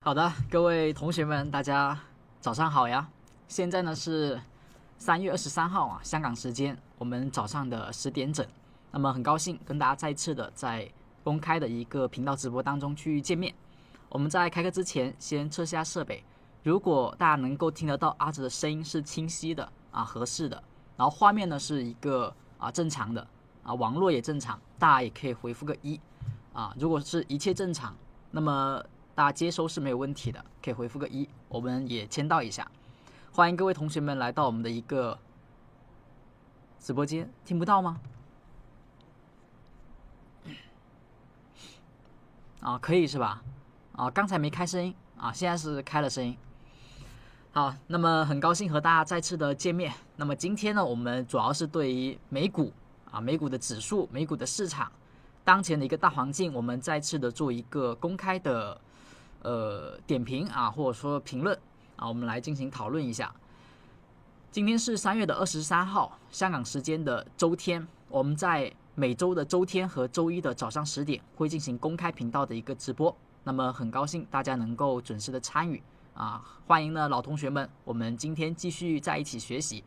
好的，各位同学们，大家早上好呀！现在呢是3月23号啊，香港时间我们早上的10点整。那么很高兴跟大家再次的在公开的一个频道直播当中去见面。我们在开课之前先测下设备，如果大家能够听得到阿哲的声音是清晰的啊、合适的，然后画面呢是一个正常的啊，网络也正常，大家也可以回复个1啊。如果是一切正常，那么大家接收是没有问题的，可以回复个1，我们也签到一下。欢迎各位同学们来到我们的一个直播间，听不到吗？可以是吧？刚才没开声音啊，现在是开了声音。好，那么很高兴和大家再次的见面。那么今天呢，我们主要是对于美股的指数、美股的市场当前的一个大环境，我们再次的做一个公开的点评或者说评论我们来进行讨论一下。今天是3月23号，香港时间的周天，我们在每周的周天和周一的早上10点会进行公开频道的一个直播。那么很高兴大家能够准时的参与欢迎呢老同学们，我们今天继续在一起学习。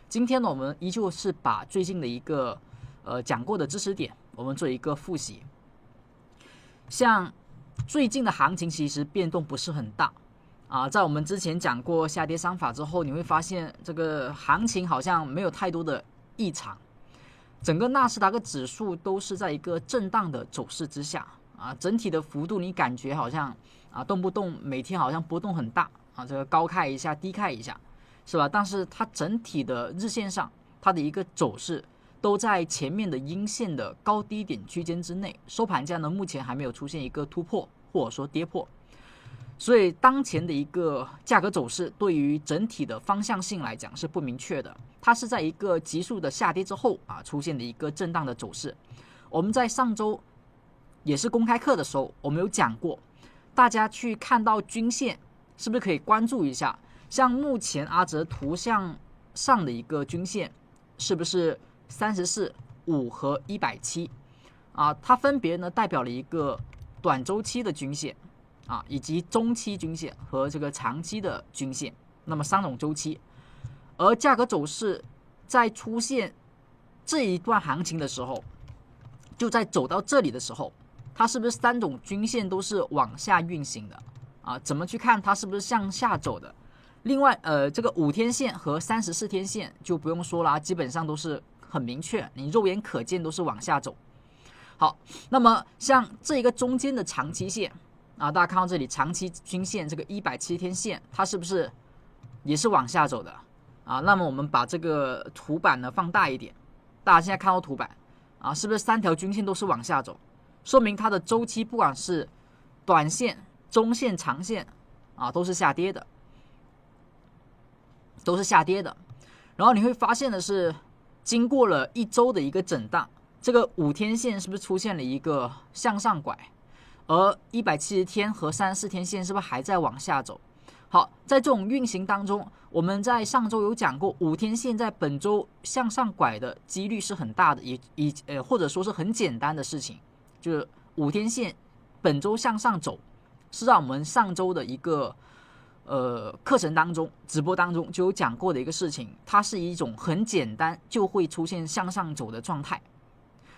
今天呢，我们依旧是把最近的一个讲过的知识点，我们做一个复习。像最近的行情其实变动不是很大在我们之前讲过下跌三法之后，你会发现这个行情好像没有太多的异常，整个纳斯达克指数都是在一个震荡的走势之下整体的幅度你感觉好像动不动每天好像波动很大这个高开一下低开一下，是吧？但是它整体的日线上，它的一个走势都在前面的阴线的高低点区间之内，收盘价呢目前还没有出现一个突破或者说跌破，所以当前的一个价格走势对于整体的方向性来讲是不明确的，它是在一个急速的下跌之后出现的一个震荡的走势。我们在上周也是公开课的时候，我们有讲过，大家去看到均线是不是可以关注一下，像目前阿哲图像上的一个均线是不是34、5和170它分别呢代表了一个短周期的均线以及中期均线和这个长期的均线，那么3种周期。而价格走势在出现这一段行情的时候，就在走到这里的时候，它是不是3种均线都是往下运行的怎么去看它是不是向下走的？另外这个5天线和34天线就不用说了基本上都是很明确，你肉眼可见都是往下走。好，那么像这一个中间的长期线大家看到这里长期均线这个170天线，它是不是也是往下走的那么我们把这个图板呢放大一点，大家现在看到图板是不是3条均线都是往下走？说明它的周期不管是短线、中线、长线都是下跌的，然后你会发现的是，经过了1周的一个震荡，这个5天线是不是出现了一个向上拐？而170天和34天线是不是还在往下走？好，在这种运行当中，我们在上周有讲过，5天线在本周向上拐的几率是很大的，或者说是很简单的事情，就是5天线本周向上走，是在我们上周的一个课程当中、直播当中就有讲过的一个事情，它是一种很简单就会出现向上走的状态。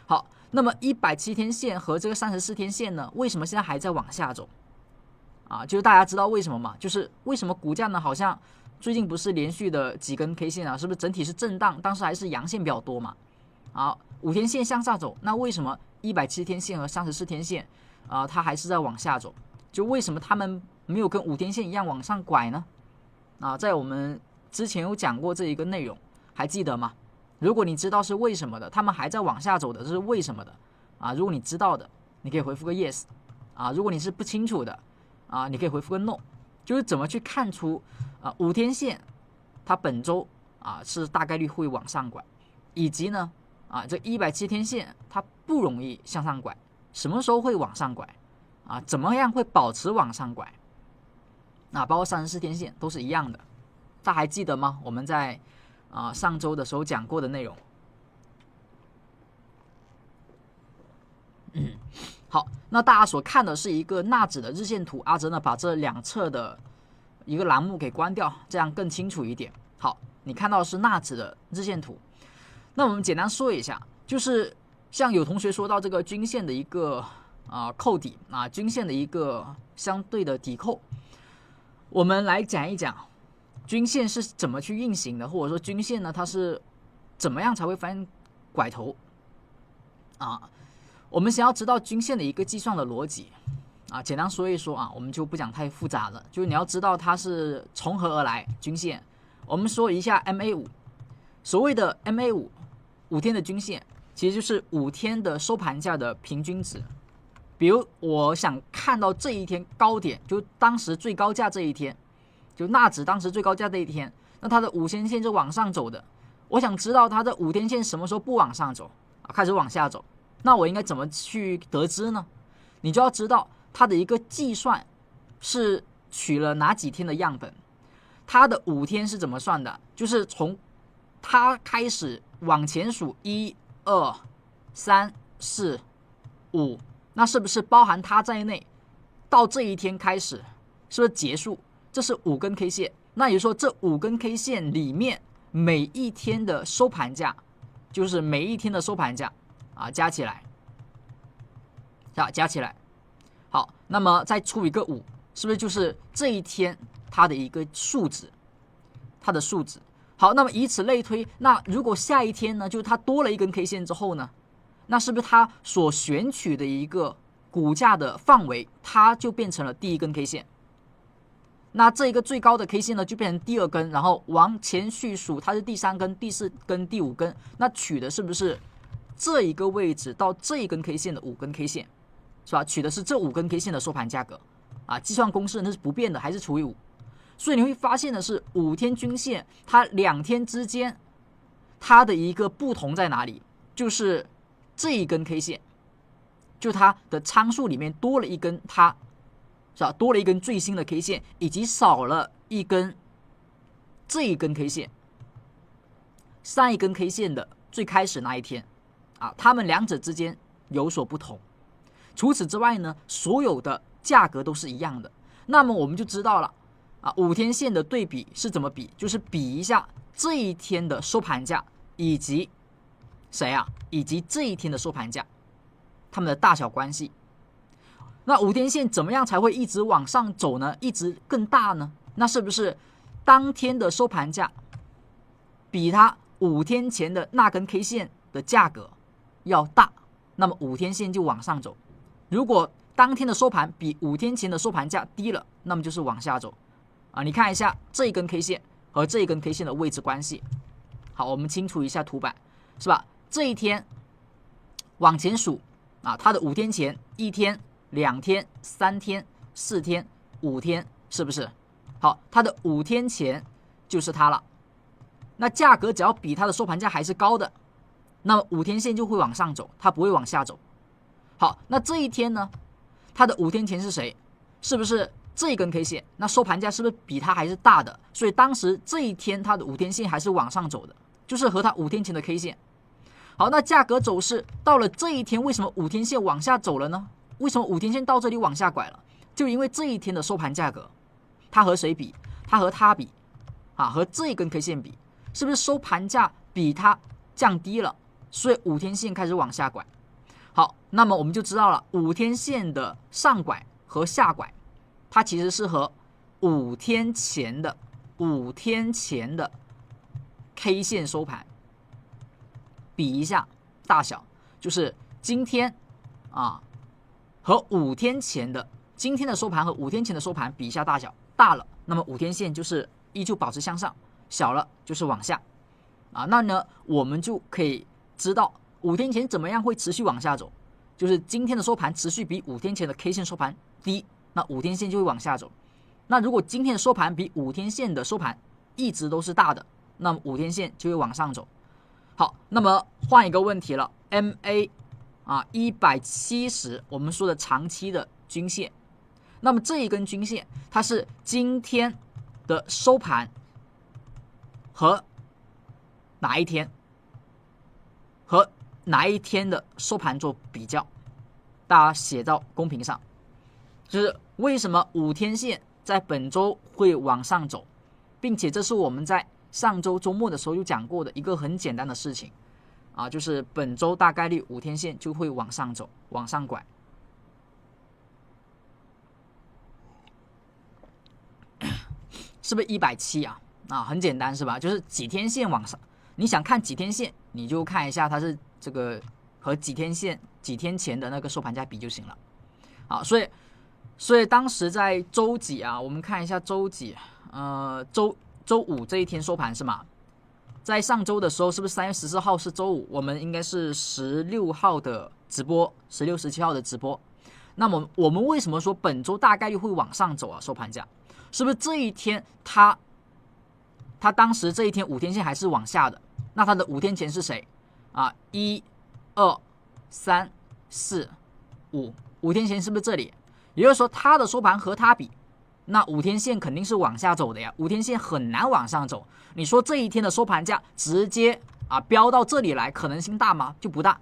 好，那么170天线和这个34天线呢，为什么现在还在往下走就是大家知道为什么吗？就是为什么股价呢好像最近不是连续的几根 K 线是不是整体是震荡，当时还是阳线比较多嘛5天线向下走，那为什么170天线和34天线它还是在往下走？就为什么他们没有跟5天线一样往上拐呢在我们之前有讲过这一个内容，还记得吗？如果你知道是为什么的，他们还在往下走的，这是为什么的如果你知道的，你可以回复个 yes 如果你是不清楚的你可以回复个 no。 就是怎么去看出5天线它本周是大概率会往上拐，以及呢这170天线它不容易向上拐，什么时候会往上拐怎么样会保持往上拐包括34天线都是一样的。大家还记得吗？我们在上周的时候讲过的内容好，那大家所看的是一个纳指的日线图，阿哲呢把这两侧的一个栏目给关掉，这样更清楚一点。好，你看到的是纳指的日线图。那我们简单说一下，就是像有同学说到这个均线的一个扣底啊，均线的一个相对的抵扣，我们来讲一讲均线是怎么去运行的，或者说均线呢它是怎么样才会翻拐头啊？我们想要知道均线的一个计算的逻辑啊，简单说一说啊，我们就不讲太复杂了。就是你要知道它是从何而来均线。我们说一下 MA5， 所谓的 MA5 5天的均线，其实就是5天的收盘价的平均值。比如我想看到这一天高点，就当时最高价这一天，就纳指当时最高价这一天，那它的5天线就往上走的。我想知道它的5天线什么时候不往上走啊，开始往下走。那我应该怎么去得知呢？你就要知道它的一个计算是取了哪几天的样本，它的5天是怎么算的？就是从它开始往前数1、2、3、4、5，那是不是包含它在内？到这一天开始，是不是结束？这是5根 K 线。那也就是说，这5根 K 线里面每一天的收盘价，就是每一天的收盘价。加起来，加起来，好，那么再除一个5，是不是就是这一天它的一个数值？它的数值。好，那么以此类推，那如果下一天呢，就是它多了一根 K 线之后呢，那是不是它所选取的一个股价的范围，它就变成了第一根 K 线？那这一个最高的 K 线呢，就变成第2根，然后往前续数，它是第3根、第4根、第5根，那取的是不是这一个位置到这一根 K 线的5根 K 线，是吧？取的是这5根 K 线的收盘价格计算公式那是不变的，还是除以5。所以你会发现的是，5天均线它2天之间它的一个不同在哪里？就是这一根 K 线，就它的参数里面多了一根它，是吧？多了一根最新的 K 线，以及少了一根这一根 K 线，上一根 K 线的最开始那一天它们两者之间有所不同。除此之外呢，所有的价格都是一样的。那么我们就知道了5天线的对比是怎么比，就是比一下这一天的收盘价以及以及这一天的收盘价，它们的大小关系。那5天线怎么样才会一直往上走呢？一直更大呢？那是不是当天的收盘价比它5天前的那根 K 线的价格要大，那么5天线就往上走。如果当天的收盘比5天前的收盘价低了，那么就是往下走你看一下这一根 K 线和这一根 K 线的位置关系。好，我们清除一下图板，是吧？这一天往前数它的5天前1天、2天、3天、4天、5天，是不是？好，它的5天前就是它了。那价格只要比它的收盘价还是高的，那么5天线就会往上走，它不会往下走。好，那这一天呢，它的5天前是谁？是不是这一根 K 线？那收盘价是不是比它还是大的？所以当时这一天它的5天线还是往上走的，就是和它5天前的 K 线。好，那价格走势到了这一天，为什么5天线往下走了呢？为什么5天线到这里往下拐了？就因为这一天的收盘价格，它和谁比？它和它比和这一根 K 线比，是不是收盘价比它降低了？所以5天线开始往下拐。好，那么我们就知道了5天线的上拐和下拐，它其实是和5天前的K 线收盘比一下大小，就是今天和5天前的今天的收盘和5天前的收盘比一下大小，大了，那么5天线就是依旧保持向上，小了就是往下那呢我们就可以知道5天前怎么样会持续往下走，就是今天的收盘持续比5天前的 K 线收盘低，那5天线就会往下走。那如果今天的收盘比5天线的收盘一直都是大的，那么5天线就会往上走。好，那么换一个问题了 ，MA 170，我们说的长期的均线，那么这一根均线它是今天的收盘和哪一天的收盘做比较大家写到公屏上，就是为什么5天线在本周会往上走，并且这是我们在上周周末的时候有讲过的一个很简单的事情啊，就是本周大概率5天线就会往上走，往上拐。是不是170啊？啊，很简单是吧？就是几天线往上，你想看几天线，你就看一下它是这个和几天前的那个收盘价比就行了。啊，所以当时在周几啊？我们看一下周几，周五这一天收盘是吗？在上周的时候，是不是3月14号是周五？我们应该是16号的直播，16、17号的直播。那么我们为什么说本周大概率会往上走啊？收盘价是不是这一天它当时这一天5天线还是往下的？那它的5天前是谁啊？1、2、3、4、5天前是不是这里？也就是说它的收盘和它比，那5天线肯定是往下走的呀，5天线很难往上走。你说这一天的收盘价直接飙到这里来，可能性大吗？就不大。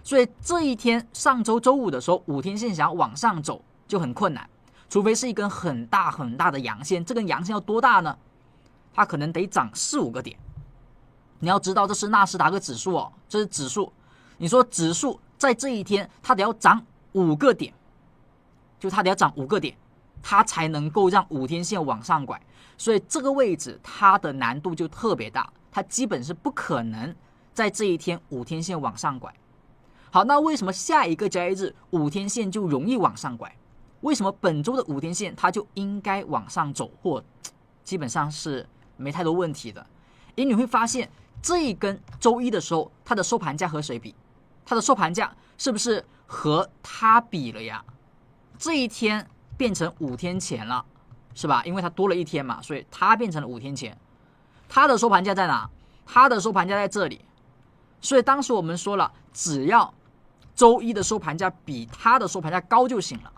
所以这一天上周周五的时候，5天线想要往上走就很困难，除非是一根很大很大的阳线。这根阳线要多大呢？它可能得涨4、5个点。你要知道这是纳斯达克指数哦，这是指数。你说指数在这一天它得要涨5个点，就它得要涨5个点，它才能够让5天线往上拐。所以这个位置它的难度就特别大，它基本是不可能在这一天5天线往上拐。好，那为什么下一个交易日5天线就容易往上拐？为什么本周的5天线它就应该往上走，或基本上是没太多问题的？因为你会发现这一根周一的时候，它的收盘价和谁比？它的收盘价是不是和它比了呀？这一天变成5天前了，是吧？因为它多了一天嘛，所以它变成了5天前。它的收盘价在哪？它的收盘价在这里。所以当时我们说了，只要周一的收盘价比它的收盘价高就行了。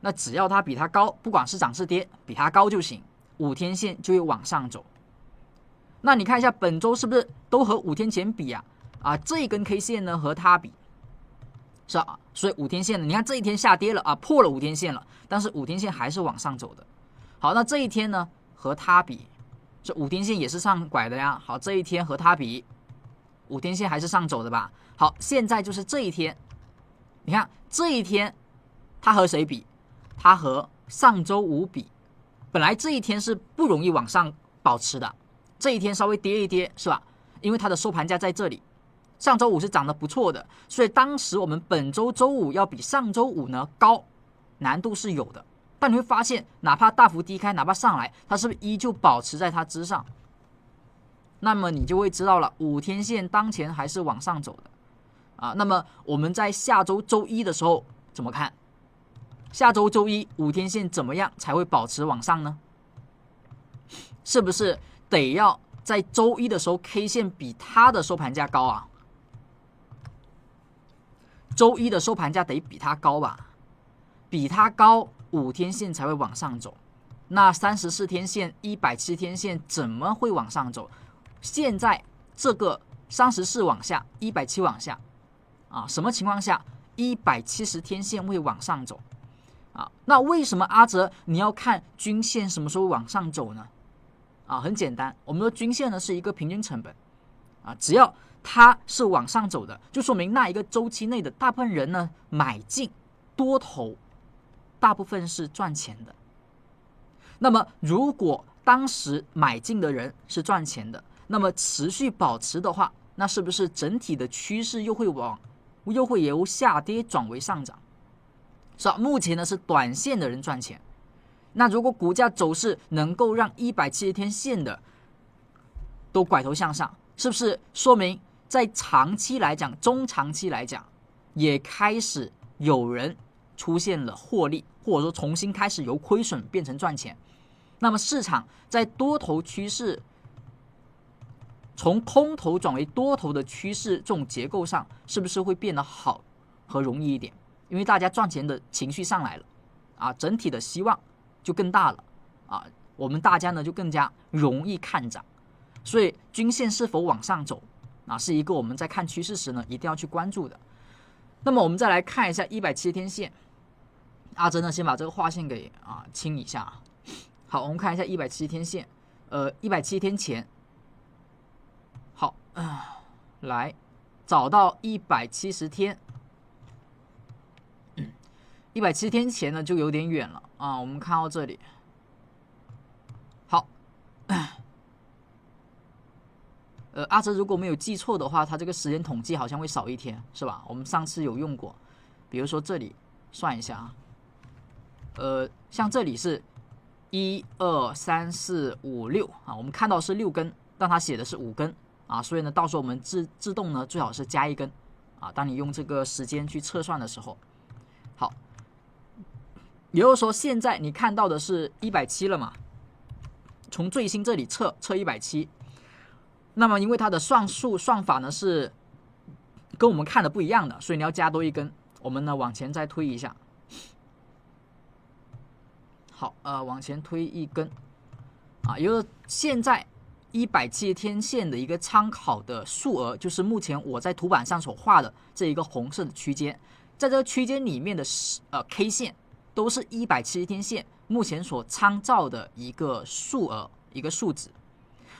那只要它比它高，不管是涨是跌，比它高就行，5天线就会往上走。那你看一下本周是不是都和5天前比啊？这一根 K 线呢和它比，是吧？所以5天线呢，你看这一天下跌了破了5天线了，但是5天线还是往上走的。好，那这一天呢和它比，这5天线也是上拐的呀。好，这一天和它比，5天线还是上走的吧？好，现在就是这一天，你看这一天它和谁比？它和上周五比。本来这一天是不容易往上保持的，这一天稍微跌一跌，是吧？因为它的收盘价在这里，上周五是涨得不错的，所以当时我们本周周五要比上周五呢高，难度是有的。但你会发现，哪怕大幅低开，哪怕上来，它是不是依旧保持在它之上？那么你就会知道了，5天线当前还是往上走的那么我们在下周周一的时候怎么看？下周周一5天线怎么样才会保持往上呢？是不是得要在周一的时候 K 线比它的收盘价高啊？周一的收盘价得比它高吧？比它高，5天线才会往上走。那34天线、170天线怎么会往上走？现在这个34往下，170往下什么情况下170天线会往上走那为什么阿哲你要看均线什么时候往上走呢？很简单，我们说均线呢是一个平均成本只要它是往上走的，就说明那一个周期内的大部分人呢买进多头，大部分是赚钱的。那么如果当时买进的人是赚钱的，那么持续保持的话，那是不是整体的趋势又会由下跌转为上涨？是吧？目前呢是短线的人赚钱。那如果股价走势能够让170天线的都拐头向上，是不是说明在长期来讲、中长期来讲，也开始有人出现了获利，或者说重新开始由亏损变成赚钱？那么市场在多头趋势从空头转为多头的趋势这种结构上，是不是会变得好和容易一点？因为大家赚钱的情绪上来了整体的希望就更大了我们大家呢就更加容易看涨。所以均线是否往上走是一个我们在看趋势时呢一定要去关注的。那么我们再来看一下170天线，阿珍呢先把这个画线给清一下。好，我们看一下170天线，170天前，好来找到170天，170天前呢就有点远了啊。我们看到这里，好，阿哲如果没有记错的话，它这个时间统计好像会少一天，是吧？我们上次有用过，比如说这里算一下啊，像这里是1、2、3、4、5、6啊，我们看到是6根，但它写的是5根啊，所以呢，到时候我们自动呢最好是加1根啊。当你用这个时间去测算的时候，好，也就是说现在你看到的是170了嘛？从最新这里测170。那么因为它的算法呢是跟我们看的不一样的，所以你要加多1根。我们呢往前再推一下，好，往前推1根啊，也就是现在170天线的一个参考的数额，就是目前我在图板上所画的这一个红色的区间，在这个区间里面的K 线都是170天线目前所参照的一个数额，一个数值。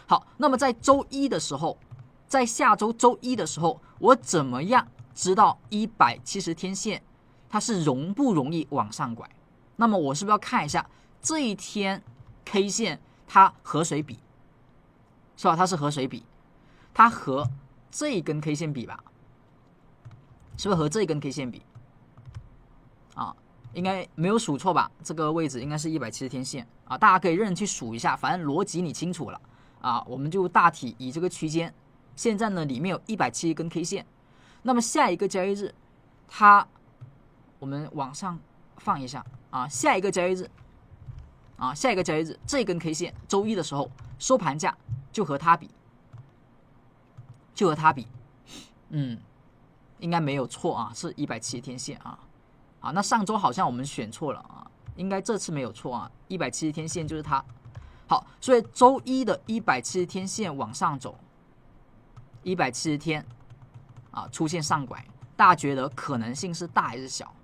好，那么在周一的时候，在下周周一的时候，我怎么样知道170天线它是容不容易往上拐？那么我是不是要看一下这一天 K 线它和谁比，是吧？它是和谁比？它和这一根 K 线比吧？是不是和这一根 K 线比？啊，应该没有数错吧？这个位置应该是170天线啊，大家可以认真去数一下，反正逻辑你清楚了。我们就大体以这个区间，现在呢里面有170根 K 线，那么下一个交易日，我们往上放一下下一个交易日，这根 K 线周一的时候收盘价就和它比，应该没有错是170天线那上周好像我们选错了应该这次没有错170天线就是它。好，所以周一的170天线往上走，170天出现上拐，大家觉得可能性是大还是小？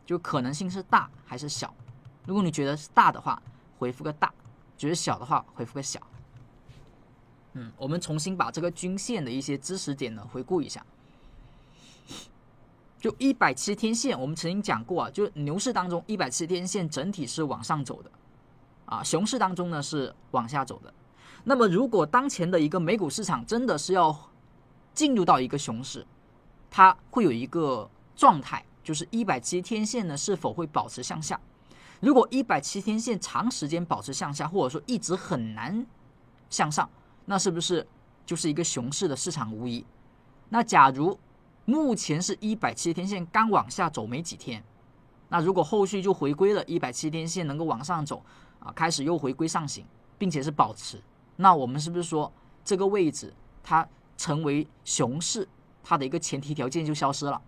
就可能性是大还是小？如果你觉得是大的话，回复个大；觉得小的话，回复个小。我们重新把这个均线的一些知识点呢回顾一下。就170天线，我们曾经讲过就牛市当中170天线整体是往上走的。熊市当中呢是往下走的。那么如果当前的一个美股市场真的是要进入到一个熊市，它会有一个状态，就是170天线呢是否会保持向下。如果170天线长时间保持向下，或者说一直很难向上，那是不是就是一个熊市的市场无疑？那假如目前是170天线刚往下走没几天，那如果后续就回归了170天线能够往上走开始又回归上行，并且是保持，那我们是不是说这个位置它成为熊市，它的一个前提条件就消失了？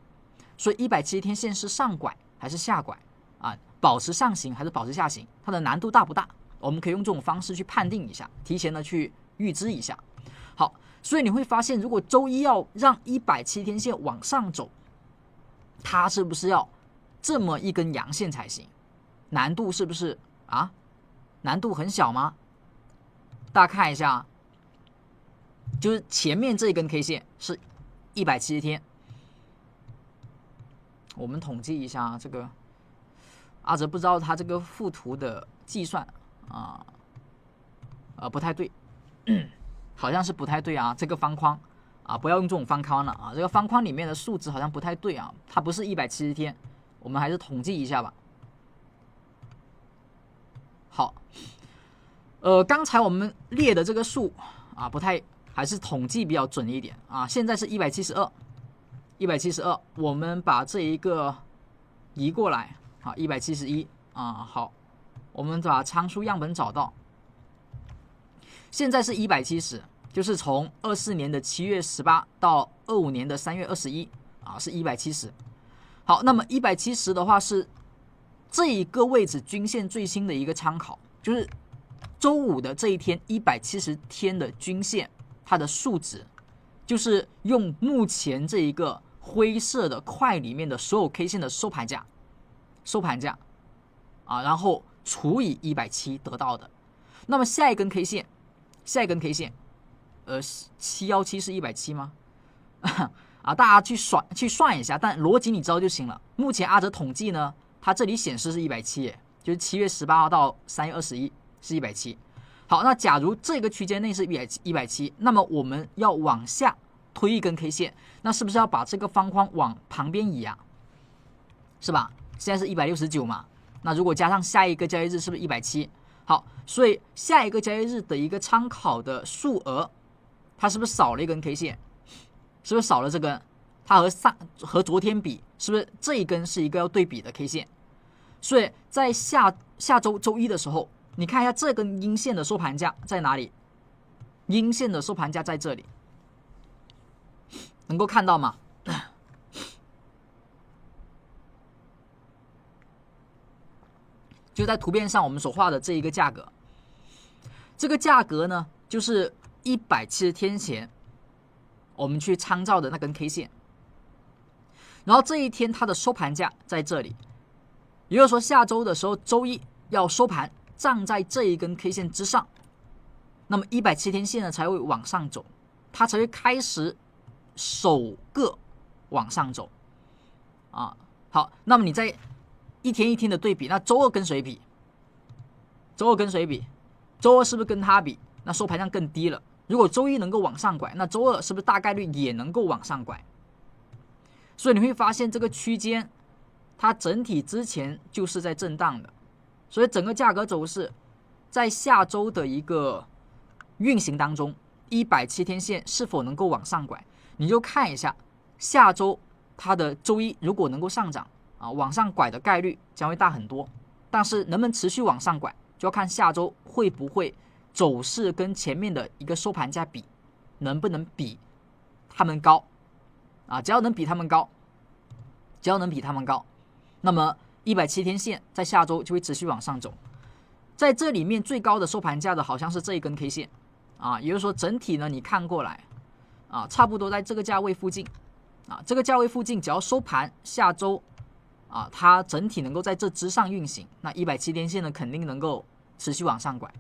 所以170天线是上拐还是下拐保持上行还是保持下行，它的难度大不大？我们可以用这种方式去判定一下，提前的去预知一下。好，所以你会发现，如果周一要让170天线往上走，它是不是要这么一根阳线才行？难度是不是难度很小吗？大家看一下就是前面这一根 K 线是170天，我们统计一下这个，阿哲不知道他这个附图的计算不太对，好像是不太对这个方框不要用这种方框了这个方框里面的数值好像不太对它不是170天，我们还是统计一下吧。好，刚才我们列的这个数不太，还是统计比较准一点现在是172，我们把这一个移过来171好，我们把参数样本找到，现在是170，就是从24年的7月18到25年的3月21是170。好，那么170的话是这一个位置均线最新的一个参考，就是周五的这一天170天的均线，它的数值就是用目前这一个灰色的块里面的所有 K 线的收盘价啊，然后除以170得到的。那么下一根 K 线，717是170吗？啊，大家去算一下，但逻辑你知道就行了。目前阿哲统计呢，它这里显示是170，就是7月18号到3月21是170。好，那假如这个区间内是170，那么我们要往下推一根 K 线，那是不是要把这个方框往旁边移啊？是吧？现在是169嘛，那如果加上下一个交易日，是不是170？好，所以下一个交易日的一个参考的数额，它是不是少了一根 K 线？是不是少了这根？它和昨天比，是不是这一根是一个要对比的 K 线？所以在下周周一的时候，你看一下这根阴线的收盘价在哪里？阴线的收盘价在这里，能够看到吗？就在图片上我们所画的这一个价格，这个价格呢，就是170天前我们去参照的那根 K 线，然后这一天它的收盘价在这里，也就是说下周的时候，周一要收盘站在这一根 K 线之上，那么170天线呢才会往上走，它才会开始首个往上走啊。好，那么你在一天一天的对比，那周二跟谁比？周二是不是跟它比？那收盘量更低了。如果周一能够往上拐，那周二是不是大概率也能够往上拐？所以你会发现这个区间，它整体之前就是在震荡的，所以整个价格走势在下周的一个运行当中，170天线是否能够往上拐，你就看一下下周它的周一如果能够上涨啊，往上拐的概率将会大很多。但是能不能持续往上拐，就要看下周会不会走势跟前面的一个收盘价比，能不能比他们高啊？只要能比他们高，那么170天线在下周就会持续往上走。在这里面最高的收盘价的好像是这一根 K 线啊，也就是说整体呢你看过来啊，差不多在这个价位附近啊，这个价位附近只要收盘下周啊，它整体能够在这之上运行，那170天线呢肯定能够持续往上拐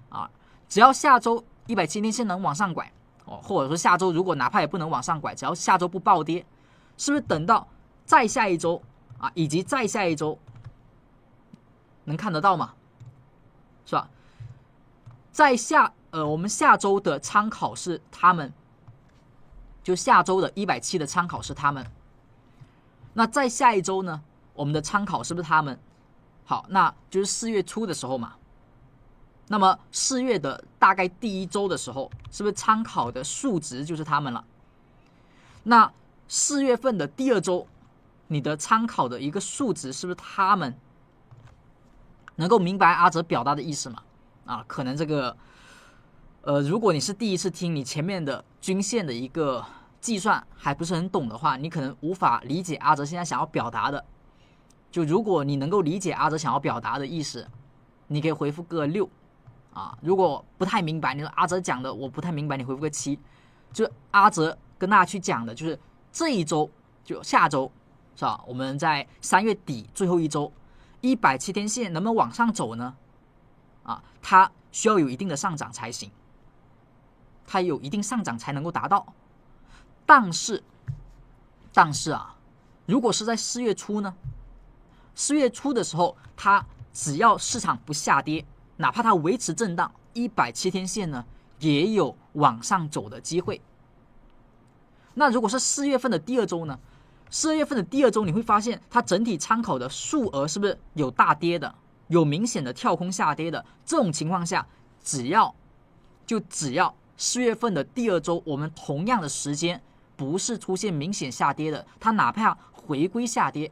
啊。只要下周170天线能往上拐哦，或者说下周如果哪怕也不能往上拐，只要下周不暴跌，是不是等到再下一周啊，以及再下一周能看得到吗？是吧？我们下周的参考是他们，就下周的170的参考是他们。那再下一周呢，我们的参考是不是他们？好，那就是4月初的时候嘛。那么4月的大概第一周的时候，是不是参考的数值就是他们了？那4月份的第二周，你的参考的一个数值是不是他们？能够明白阿哲表达的意思吗？啊，可能这个，如果你是第一次听，你前面的均线的一个计算还不是很懂的话，你可能无法理解阿哲现在想要表达的。就如果你能够理解阿哲想要表达的意思，你可以回复个6啊。如果不太明白，你说阿哲讲的我不太明白，你回复个7。就阿哲跟大家去讲的就是这一周，就下周是吧？我们在3月底最后一周，170天线能不能往上走呢？啊，它需要有一定的上涨才行，它有一定上涨才能够达到。但是啊，如果是在4月初呢？4月初的时候，它只要市场不下跌，哪怕它维持震荡，170天线呢也有往上走的机会。那如果是4月份的第二周呢？4月份的第二周，你会发现它整体参考的数额是不是有大跌的，有明显的跳空下跌的？这种情况下，只要4月份的第二周，我们同样的时间不是出现明显下跌的，它哪怕回归下跌，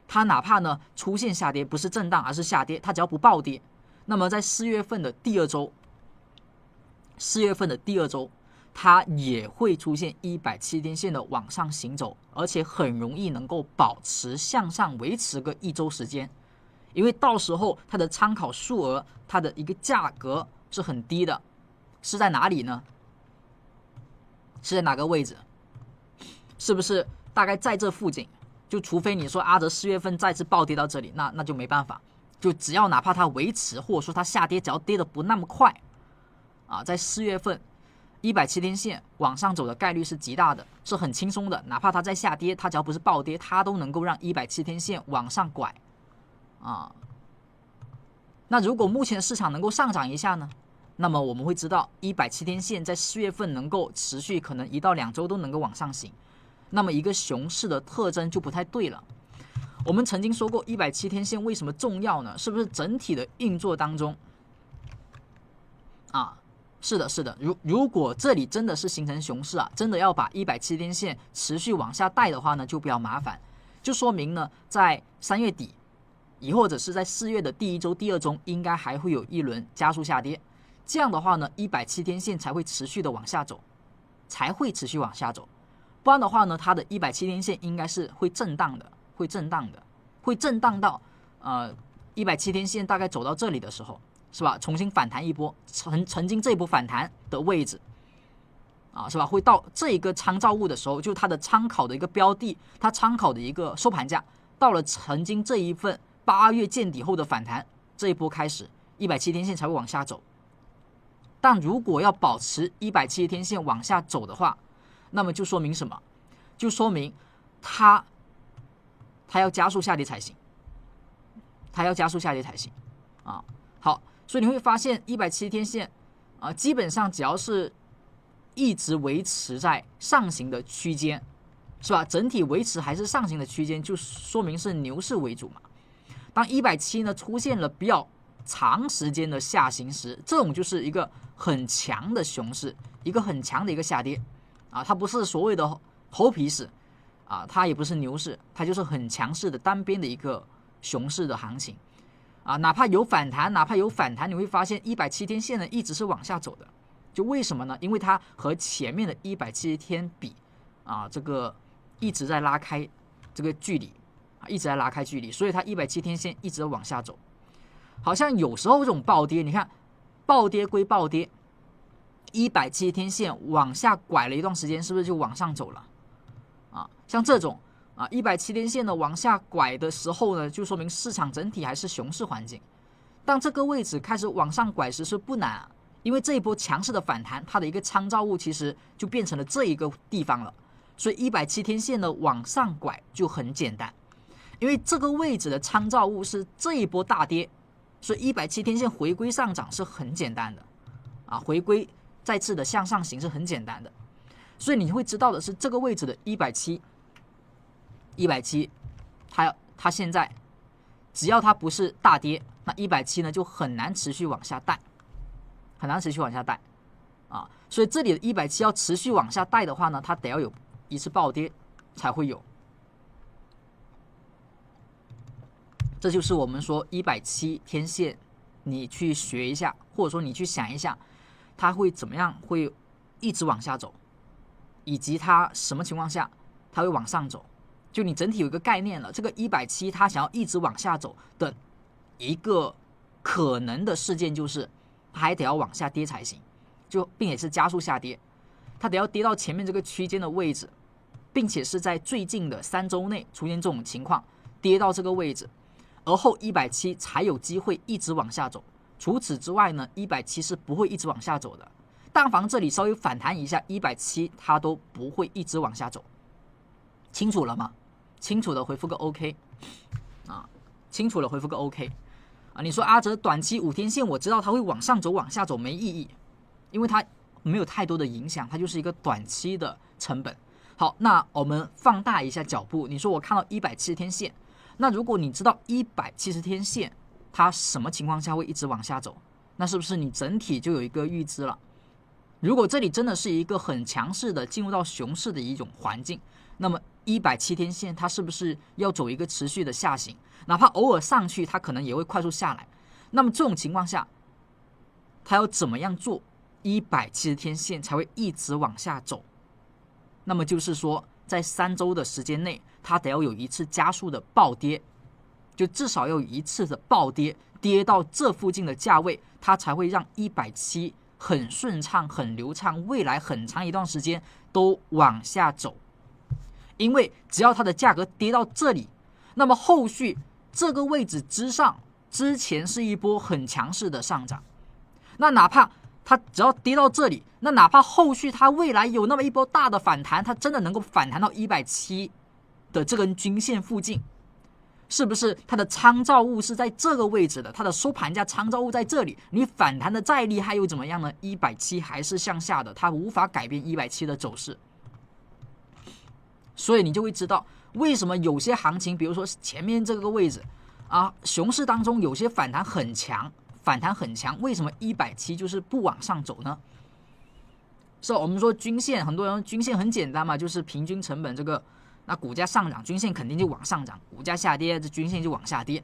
它哪怕呢出现下跌，不是震荡而是下跌，它只要不暴跌，那么在4月份的第二周，它也会出现170天线的往上行走，而且很容易能够保持向上，维持个1周时间。因为到时候它的参考数额，它的一个价格是很低的，是在哪里呢？是在哪个位置？是不是大概在这附近，就除非你说阿泽4月份再次暴跌到这里，那就没办法，就只要哪怕它维持，或者说它下跌，只要跌得不那么快啊，在4月份170天线往上走的概率是极大的，是很轻松的，哪怕它在下跌，它只要不是暴跌，它都能够让170天线往上拐啊。那如果目前的市场能够上涨一下呢？那么我们会知道170天线在4月份能够持续可能1到2周都能够往上行，那么一个熊市的特征就不太对了。我们曾经说过170天线为什么重要呢？是不是整体的运作当中啊？是的，是的。如果这里真的是形成熊市啊，真的要把170天线持续往下带的话呢，就比较麻烦，就说明呢，在3月底，亦或者是在4月的第1周、第2周，应该还会有一轮加速下跌。这样的话呢，170天线才会持续的往下走，不然的话呢，它的170天线应该是会震荡的，会震荡到170天线大概走到这里的时候，是吧？重新反弹一波，曾经这一波反弹的位置啊，是吧？会到这一个参照物的时候，就它的参考的一个标的，它参考的一个收盘价，到了曾经这一份8月见底后的反弹这一波开始，170天线才会往下走。但如果要保持170天线往下走的话，那么就说明什么？就说明它要加速下跌才行，啊。好，所以你会发现170天线啊，基本上只要是一直维持在上行的区间，是吧？整体维持还是上行的区间，就说明是牛市为主嘛。当170呢出现了比较长时间的下行时，这种就是一个很强的熊市，一个很强的一个下跌啊，它不是所谓的猴皮市啊，它也不是牛市，它就是很强势的单边的一个熊市的行情啊。哪怕有反弹，你会发现170天线呢一直是往下走的，就为什么呢？因为它和前面的170天比啊，这个一直在拉开这个距离啊，所以它170天线一直往下走。好像有时候这种暴跌，你看暴跌归暴跌，170天线往下拐了一段时间，是不是就往上走了啊？像这种啊170天线呢往下拐的时候呢，就说明市场整体还是熊市环境。当这个位置开始往上拐时是不难啊，因为这一波强势的反弹，它的一个参照物其实就变成了这一个地方了，所以170天线呢往上拐就很简单，因为这个位置的参照物是这一波大跌。所以170天线回归上涨是很简单的啊，回归再次的向上行是很简单的。所以你会知道的是，这个位置的170，它现在只要它不是大跌，那170呢就很难持续往下带，啊。所以这里的170要持续往下带的话呢，它得要有一次暴跌才会有。这就是我们说170天线，你去学一下，或者说你去想一下，它会怎么样，会一直往下走，以及它什么情况下它会往上走，就你整体有一个概念了。这个170它想要一直往下走的一个可能的事件就是，它还得要往下跌才行，并且是加速下跌，它得要跌到前面这个区间的位置，并且是在最近的3周内出现这种情况，跌到这个位置。而后170才有机会一直往下走，除此之外呢，170是不会一直往下走的。但凡这里稍微反弹一下，170它都不会一直往下走。清楚了吗？清楚的回复个 OK 啊，清楚了回复个 OK 啊。你说阿哲短期5天线，我知道它会往上走往下走没意义，因为它没有太多的影响，它就是一个短期的成本。好，那我们放大一下脚步，你说我看到170天线。那如果你知道170天线它什么情况下会一直往下走，那是不是你整体就有一个预知了？如果这里真的是一个很强势的进入到熊市的一种环境，那么170天线它是不是要走一个持续的下行？哪怕偶尔上去，它可能也会快速下来。那么这种情况下，它要怎么样做170天线才会一直往下走？那么就是说，在3周的时间内，它得要有一次加速的暴跌，就至少要有一次的暴跌，跌到这附近的价位，它才会让170很顺畅、很流畅，未来很长一段时间都往下走。因为只要它的价格跌到这里，那么后续这个位置之上，之前是一波很强势的上涨，那哪怕它只要跌到这里，那哪怕后续它未来有那么一波大的反弹，它真的能够反弹到170的这根均线附近，是不是它的参照物是在这个位置的？它的收盘价参照物在这里，你反弹的再厉害又怎么样呢？170还是向下的，它无法改变170的走势。所以你就会知道为什么有些行情，比如说前面这个位置啊，熊市当中有些反弹很强，为什么170就是不往上走呢？是我们说均线，很多人均线很简单嘛，就是平均成本这个，那股价上涨，均线肯定就往上涨；股价下跌，这均线就往下跌。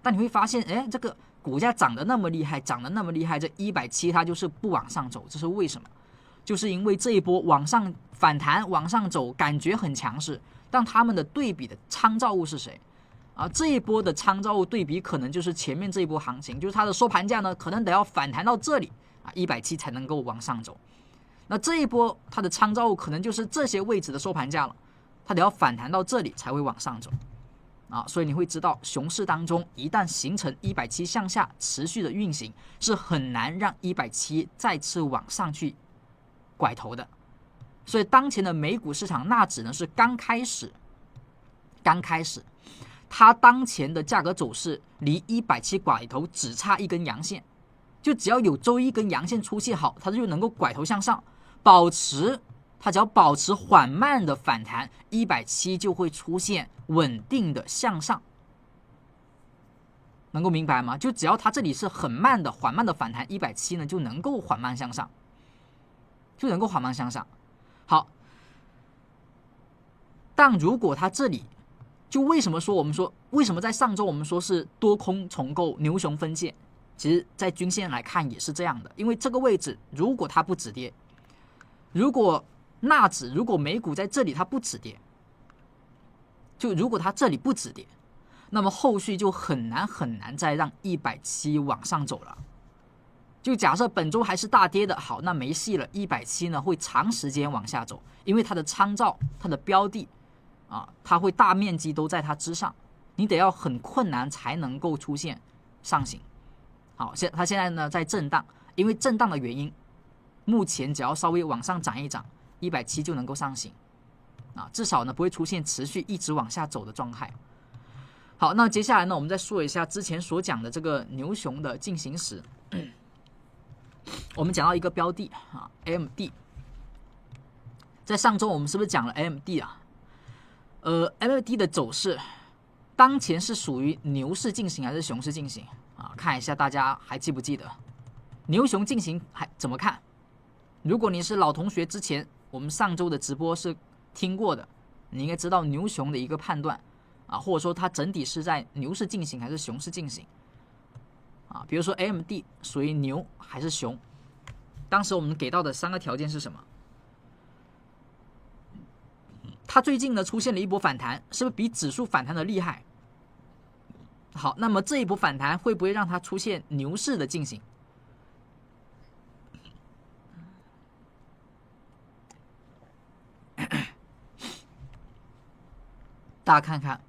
但你会发现，哎，这个股价涨得那么厉害，这170它就是不往上走，这是为什么？就是因为这一波往上反弹、往上走，感觉很强势，但他们的对比的参照物是谁？啊，这一波的参照物对比可能就是前面这一波行情，就是它的收盘价呢，可能得要反弹到这里啊，170才能够往上走。那这一波它的参照物可能就是这些位置的收盘价了，它得要反弹到这里才会往上走啊。所以你会知道，熊市当中一旦形成170向下持续的运行，是很难让170再次往上去拐头的。所以当前的美股市场纳指呢是刚开始，它当前的价格走势离170拐头只差一根阳线，就只要有周一根阳线出现好，它就能够拐头向上，它只要保持缓慢的反弹，170就会出现稳定的向上，能够明白吗？就只要它这里是缓慢的反弹，170呢就能够缓慢向上，好，但如果它这里，就为什么在上周我们说是多空重构牛熊分界，其实在均线来看也是这样的，因为这个位置如果它不止跌，如果美股在这里它不止跌，如果它这里不止跌，那么后续就很难再让170往上走了。就假设本周还是大跌的，好，那没戏了，170呢会长时间往下走，因为它的参照、它的标的啊，它会大面积都在它之上，你得要很困难才能够出现上行。好，它现在呢在震荡，因为震荡的原因，目前只要稍微往上涨一涨，170就能够上行啊，至少呢不会出现持续一直往下走的状态。好，那接下来呢，我们再说一下之前所讲的这个牛熊的进行时。我们讲到一个标的啊 ，AMD， 在上周我们是不是讲了 AMD 啊？AMD 的走势当前是属于牛市进行还是熊市进行啊？看一下大家还记不记得牛熊进行还怎么看？如果你是老同学，之前我们上周的直播是听过的，你应该知道牛熊的一个判断啊，或者说它整体是在牛市进行还是熊市进行啊？比如说 AMD 属于牛还是熊？当时我们给到的3个条件是什么？它最近呢出现了一波反弹，是不是比指数反弹的厉害？好，那么这一波反弹会不会让它出现牛市的进行？大家看看，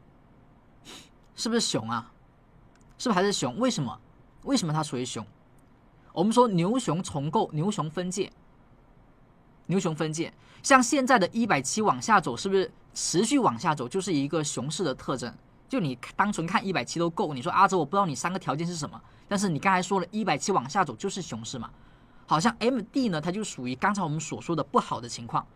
是不是熊啊？是不是还是熊？为什么它属于熊？我们说牛熊重构、牛熊分界，像现在的170往下走，是不是持续往下走就是一个熊市的特征？就你单纯看170都够。你说阿哲，我不知道你3个条件是什么，但是你刚才说了170往下走就是熊市嘛？好像 MD 呢，它就属于刚才我们所说的不好的情况，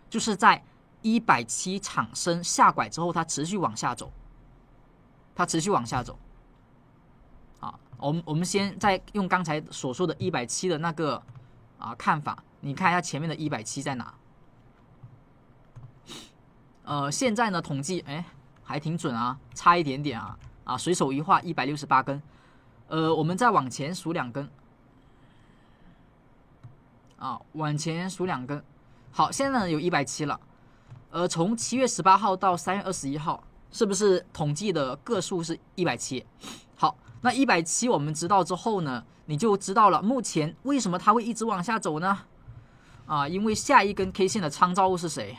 就是在170产生下拐之后，它持续往下走，啊，我们先再用刚才所说的170的那个看法，你看一下前面的170在哪？现在呢统计，还挺准啊，差一点点啊，随手一画168根，我们再往前数2根，往前数2根，好，现在呢有170了，从7月18号到3月21号，是不是统计的个数是170？好，那170我们知道之后呢，你就知道了目前为什么它会一直往下走呢？因为下一根 K 线的参照物是谁？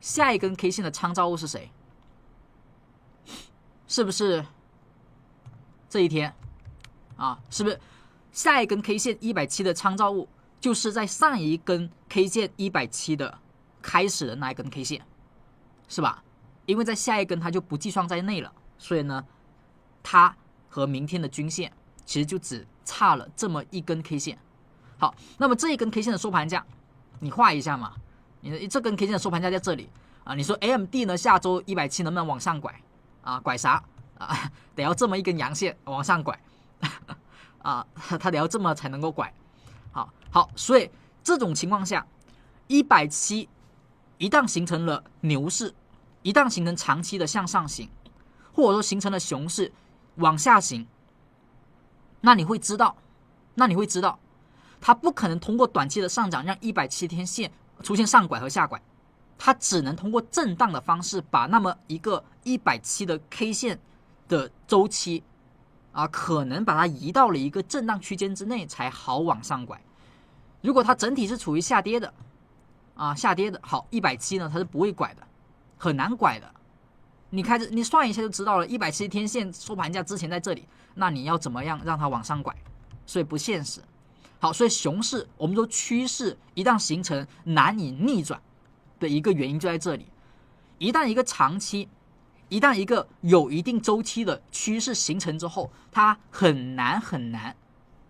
下一根 K 线的参照物是谁？是不是这一天啊？是不是下一根 K 线170的参照物就是在上一根 K 线170的开始的那一根 K 线，是吧？因为在下一根它就不计算在内了，所以呢，它和明天的均线其实就只差了这么一根 K 线。好，那么这一根 K 线的收盘价，你画一下嘛？你这根 K 线的收盘价在这里啊。你说 AMD 呢，下周170能不能往上拐啊？拐啥啊？得要这么一根阳线往上拐啊，它得要这么才能够拐。好，所以这种情况下，170一旦形成了牛市，一旦形成长期的向上行，或者说形成了熊市往下行，那你会知道，它不可能通过短期的上涨让170天线出现上拐和下拐，它只能通过震荡的方式把那么一个170的 K 线的周期可能把它移到了一个震荡区间之内才好往上拐。如果它整体是处于下跌的好，170呢它是不会拐的，很难拐的。你算一下就知道了，170天线收盘价之前在这里，那你要怎么样让它往上拐？所以不现实。好，所以熊市我们说趋势一旦形成难以逆转的一个原因就在这里。一旦一个长期，一旦一个有一定周期的趋势形成之后，它很难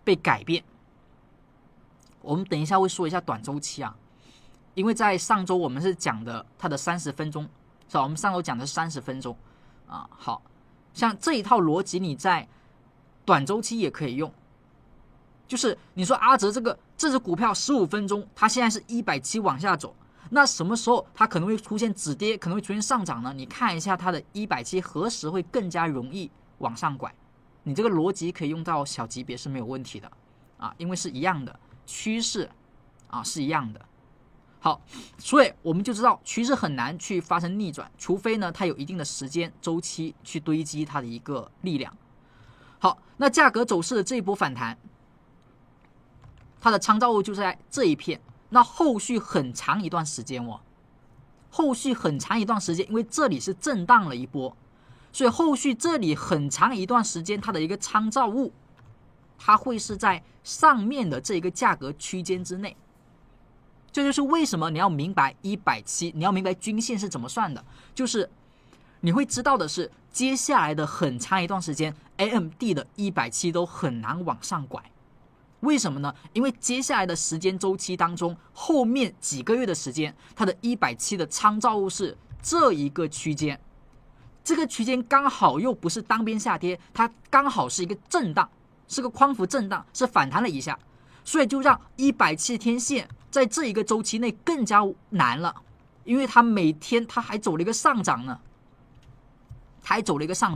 被改变。我们等一下会说一下短周期因为在上周我们是讲的它的30分钟，是吧？我们上周讲的是30分钟好像这一套逻辑你在短周期也可以用。就是你说阿哲这只股票15分钟，它现在是170往下走，那什么时候它可能会出现止跌，可能会出现上涨呢？你看一下它的170何时会更加容易往上拐，你这个逻辑可以用到小级别是没有问题的因为是一样的趋势是一样的。好，所以我们就知道趋势很难去发生逆转，除非呢它有一定的时间周期去堆积它的一个力量。好，那价格走势的这一波反弹，它的参照物就在这一片，那后续很长一段时间因为这里是震荡了一波，所以后续这里很长一段时间它的一个参照物，它会是在上面的这个价格区间之内。这就是为什么你要明白170，你要明白均线是怎么算的，就是你会知道的是，接下来的很长一段时间 AMD 的170都很难往上拐。为什么呢？因为接下来的时间周期当中，后面几个月的时间，它的170的参照物是这一个区间，这个区间刚好又不是单边下跌，它刚好是一个震荡，是个宽幅震荡，是反弹了一下，所以就让170天线在这一个周期内更加难了，因为它每天它还走了一个上涨呢，它走了一个上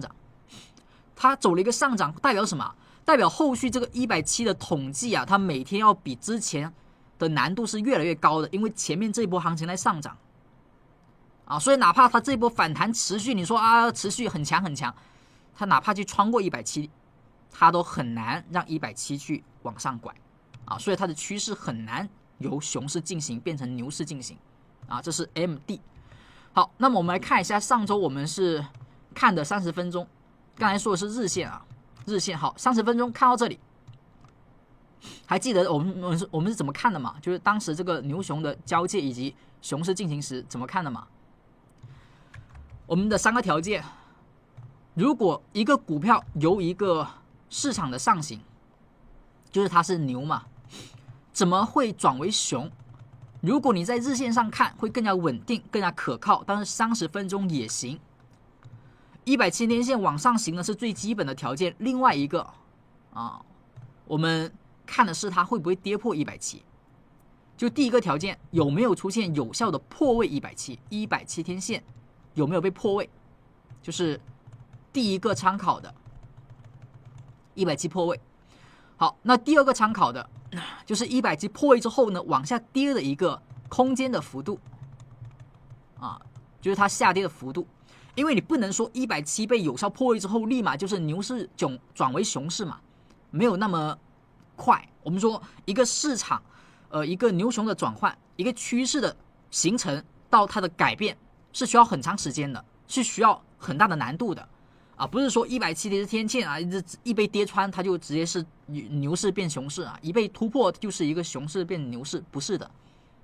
涨代表什么？代表后续这个170的统计它每天要比之前的难度是越来越高的，因为前面这一波行情在上涨所以哪怕它这一波反弹持续，你说持续很强，它哪怕去穿过170，它都很难让170去往上拐所以它的趋势很难由熊市进行变成牛市进行这是 AMD。 好，那么我们来看一下上周我们是看的30分钟，刚才说的是日线日线。好，30分钟看到这里，还记得我们是怎么看的吗？就是当时这个牛熊的交界以及熊市进行时怎么看的吗？我们的3个条件，如果一个股票由一个市场的上行，就是它是牛嘛，怎么会转为熊？如果你在日线上看会更加稳定更加可靠，但是30分钟也行。170天线往上行呢是最基本的条件，另外一个我们看的是它会不会跌破170。就第一个条件，有没有出现有效的破位170天线有没有被破位，就是第一个参考的170破位。好，那第二个参考的就是170破位之后呢往下跌的一个空间的幅度就是它下跌的幅度。因为你不能说170被有效破位之后立马就是牛市转为熊市嘛，没有那么快。我们说一个市场一个牛熊的转换，一个趋势的形成到它的改变，是需要很长时间的，是需要很大的难度的啊，不是说170是天线啊，一被跌穿它就直接是牛市变熊市啊，一被突破就是一个熊市变牛市，不是的，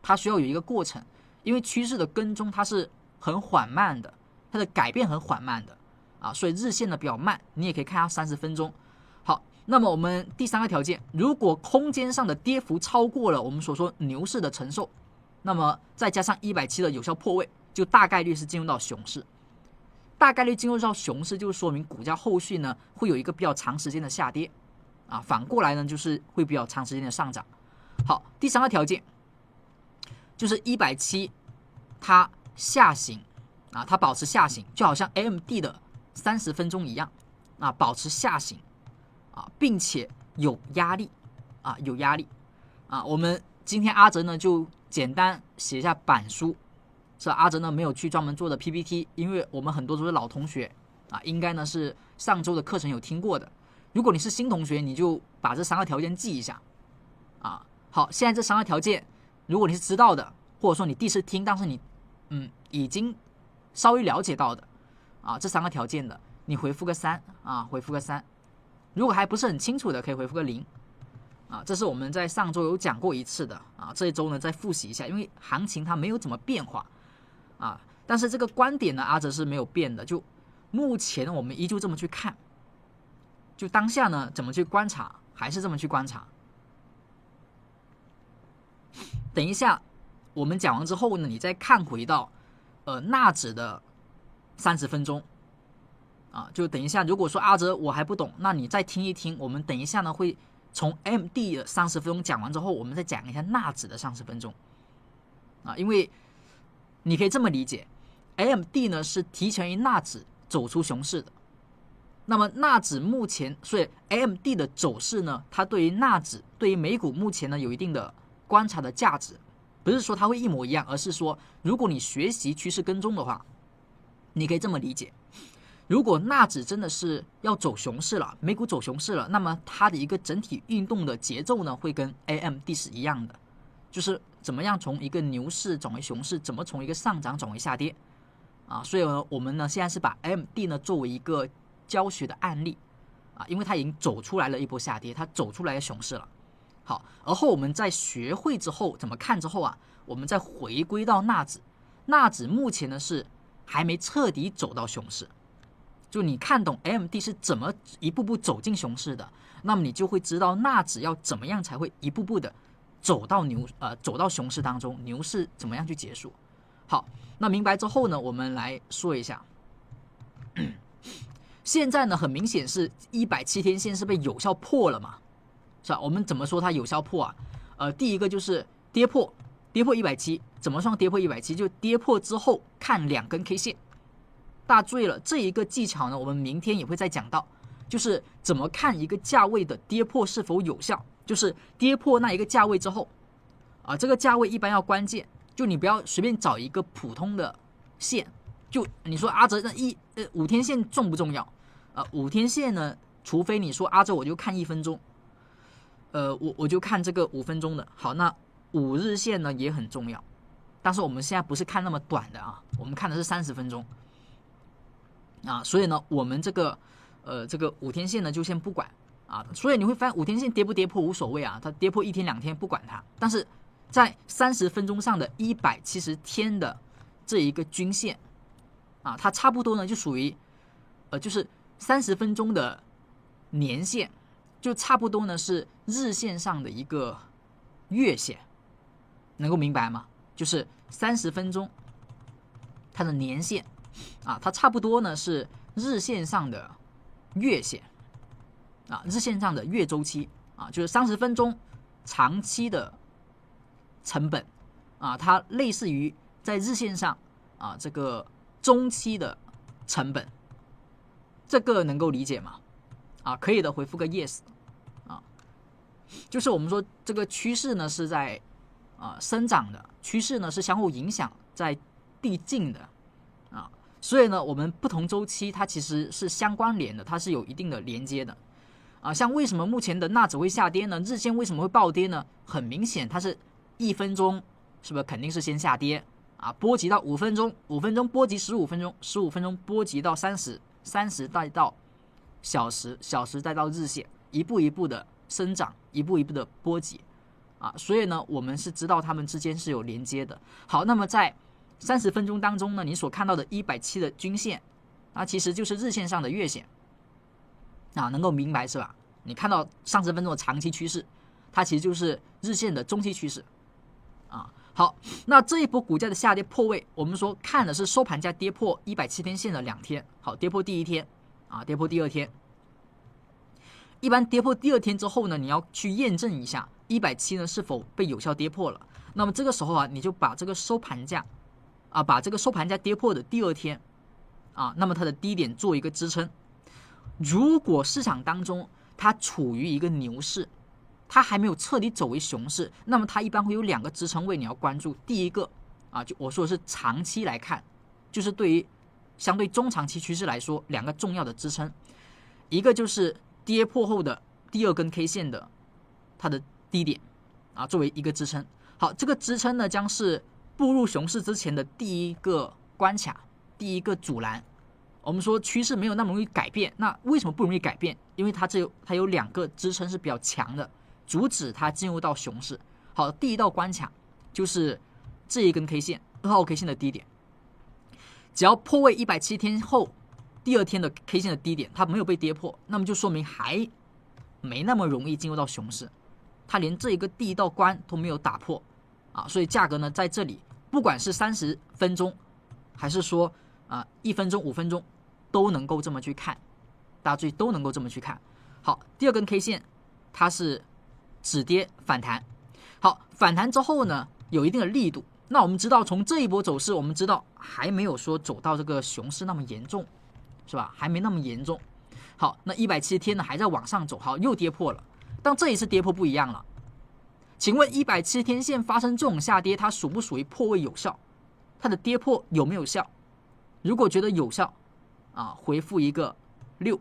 它需要有一个过程，因为趋势的跟踪它是很缓慢的，它的改变很缓慢的啊，所以日线呢比较慢，你也可以看下30分钟。好，那么我们第3个条件，如果空间上的跌幅超过了我们所说牛市的承受，那么再加上170的有效破位，就大概率是进入到熊市。大概率进入到熊市，就说明股价后续呢会有一个比较长时间的下跌啊，反过来呢就是会比较长时间的上涨。好，第3个条件就是170它下行啊，它保持下行，就好像 AMD 的30分钟一样啊，保持下行啊，并且有压力啊，有压力啊。我们今天阿哲呢就简单写一下板书，是阿哲呢没有去专门做的 PPT， 因为我们很多都是老同学啊，应该呢是上周的课程有听过的。如果你是新同学，你就把这3个条件记一下啊。好，现在这3个条件，如果你是知道的，或者说你第一次听，但是你已经稍微了解到的啊，这3个条件的，你回复个3啊，回复个3。如果还不是很清楚的，可以回复个0啊。这是我们在上周有讲过一次的啊，这一周呢再复习一下，因为行情它没有怎么变化啊，但是这个观点呢，阿哲是没有变的，就目前我们依旧这么去看，就当下呢怎么去观察，还是这么去观察。等一下我们讲完之后呢，你再看回到纳指的30分钟啊，就等一下，如果说阿哲我还不懂，那你再听一听，我们等一下呢会从 AMD 的30分钟讲完之后，我们再讲一下纳指的30分钟啊，因为你可以这么理解 ，AMD 呢是提前于纳指走出熊市的，那么纳指目前，所以 AMD 的走势呢，它对于纳指对于美股目前呢有一定的观察的价值，不是说它会一模一样，而是说如果你学习趋势跟踪的话，你可以这么理解。如果纳指真的是要走熊市了，美股走熊市了，那么它的一个整体运动的节奏呢，会跟 AMD 是一样的，就是怎么样从一个牛市转为熊市，怎么从一个上涨转为下跌啊。所以呢，我们呢现在是把 AMD 呢作为一个教学的案例啊，因为它已经走出来了一波下跌，它走出来的熊市了。好，而后我们在学会之后怎么看之后啊，我们再回归到纳指，纳指目前呢是还没彻底走到熊市。就你看懂 AMD 是怎么一步步走进熊市的，那么你就会知道纳指要怎么样才会一步步的走到熊市当中，牛市怎么样去结束。好，那明白之后呢，我们来说一下。现在呢，很明显是170天线是被有效破了嘛，是吧？我们怎么说它有效破啊？第一个就是跌破170，怎么算跌破170？就跌破之后看2根 K 线。大家注意了，这一个技巧呢，我们明天也会再讲到，就是怎么看一个价位的跌破是否有效，就是跌破那一个价位之后，啊，这个价位一般要关键，就你不要随便找一个普通的线，就你说阿哲那5天线重不重要？5天线呢，除非你说阿哲我就看1分钟，我就看这个5分钟的，好，那5日线呢也很重要，但是我们现在不是看那么短的啊，我们看的是30分钟。啊，所以呢，我们这个5天线呢就先不管啊，所以你会发现5天线跌不跌破无所谓啊，它跌破1天2天不管它，但是在30分钟上的170天的这一个均线啊，它差不多呢就属于就是30分钟的年线，就差不多呢是日线上的一个月线，能够明白吗？就是30分钟它的年线。啊，它差不多呢是日线上的月线，啊，日线上的月周期啊，就是30分钟长期的成本啊，它类似于在日线上啊这个中期的成本，这个能够理解吗？啊，可以的，回复个 yes 啊，就是我们说这个趋势呢是在生长的，趋势呢是相互影响，在递进的。所以呢，我们不同周期它其实是相关联的，它是有一定的连接的，像为什么目前的纳指会下跌呢？日线为什么会暴跌呢？很明显，它是1分钟，是不是肯定是先下跌波及到5分钟，5分钟波及15分钟，15分钟波及到30，30带到小时，小时带到日线，一步一步的生长，一步一步的波及所以呢，我们是知道它们之间是有连接的。好，那么在30分钟当中呢，你所看到的170的均线其实就是日线上的月线能够明白是吧？你看到30分钟的长期趋势，它其实就是日线的中期趋势好，那这一波股价的下跌破位，我们说看的是收盘价跌破170天线的2天。好，跌破第一天跌破第二天。一般跌破第二天之后呢，你要去验证一下170呢是否被有效跌破了。那么这个时候你就把这个收盘价把这个收盘价跌破的第二天那么它的低点做一个支撑。如果市场当中它处于一个牛市，它还没有彻底走为熊市，那么它一般会有2个支撑位你要关注。第一个就我说的是长期来看，就是对于相对中长期趋势来说2个重要的支撑，一个就是跌破后的第2根 K 线的它的低点作为一个支撑。好，这个支撑呢将是步入熊市之前的第一个关卡，第一个阻拦。我们说趋势没有那么容易改变，那为什么不容易改变？因为它有2个支撑是比较强的，阻止它进入到熊市。好，第一道关卡就是这一根 K 线2号 K 线的低点，只要破位170天后第2天的 K 线的低点，它没有被跌破，那么就说明还没那么容易进入到熊市，它连这一个第一道关都没有打破所以价格呢在这里不管是30分钟还是说1分钟5分钟都能够这么去看，大家注意都能够这么去看。好，第2根 K 线它是止跌反弹。好，反弹之后呢有一定的力度，那我们知道从这一波走势，我们知道还没有说走到这个熊市那么严重，是吧？还没那么严重。好，那170天呢还在往上走，好，又跌破了。但这一次跌破不一样了，请问170天线发生这种下跌，它属不属于破位有效？它的跌破有没有效？如果觉得有效回复一个6，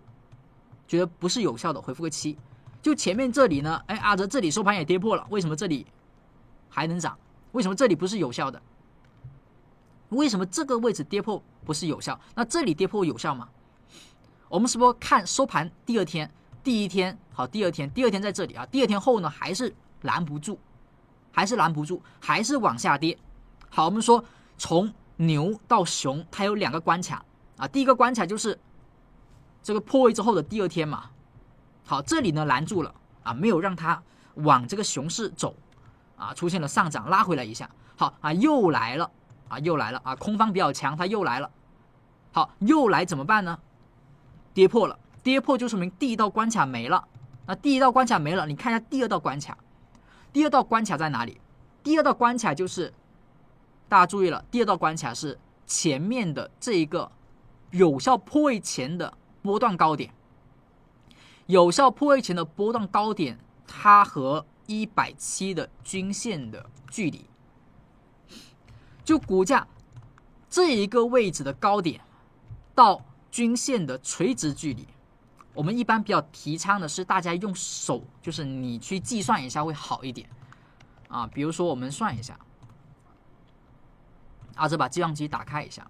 觉得不是有效的回复个7。就前面这里呢，阿哲这里收盘也跌破了，为什么这里还能涨？为什么这里不是有效的？为什么这个位置跌破不是有效？那这里跌破有效吗？我们是不是看收盘第2天，第1天好，第2天在这里第2天后呢还是拦不住，还是往下跌。好，我们说从牛到熊它有2个关卡第一个关卡就是这个破位之后的第2天嘛。好，这里呢拦住了没有让它往这个熊市走出现了上涨，拉回来一下。好又来了空方比较强，它又来了。好，又来怎么办呢？跌破了，跌破就说明第一道关卡没了。那第一道关卡没了，你看一下第2道关卡。第2道关卡在哪里？第2道关卡就是大家注意了，第2道关卡是前面的这一个有效破位前的波段高点。有效破位前的波段高点，它和170的均线的距离，就股价这一个位置的高点到均线的垂直距离，我们一般比较提倡的是大家用手，就是你去计算一下会好一点比如说我们算一下这把计算机打开一下，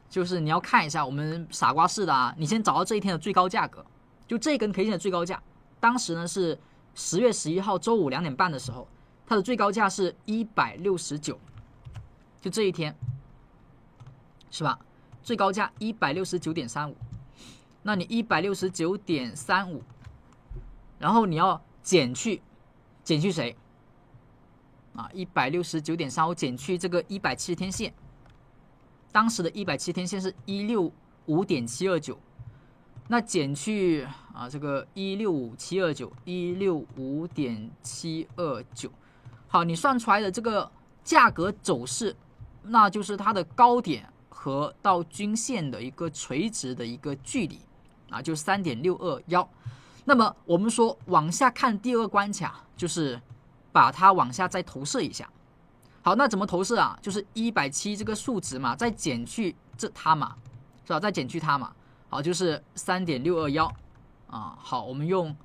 就是你要看一下我们傻瓜式的你先找到这一天的最高价格，就这根 K 线的最高价，当时呢是10月11号周五2点半的时候，它的最高价是169，就这一天，是吧？最高价169.35，那你169.35，然后你要减去谁169.35减去这个170天线，当时的170天线是165.729。那减去这个165.729，165.729，好，你算出来的这个价格走势，那就是它的高点和到均线的一个垂直的一个距离就是 3.621。那么我们说往下看第2个关卡，就是把它往下再投射一下。好，那怎么投射就是170这个数值嘛，再减去它嘛，是吧？再减去它嘛。好，就是 3.621好，我们用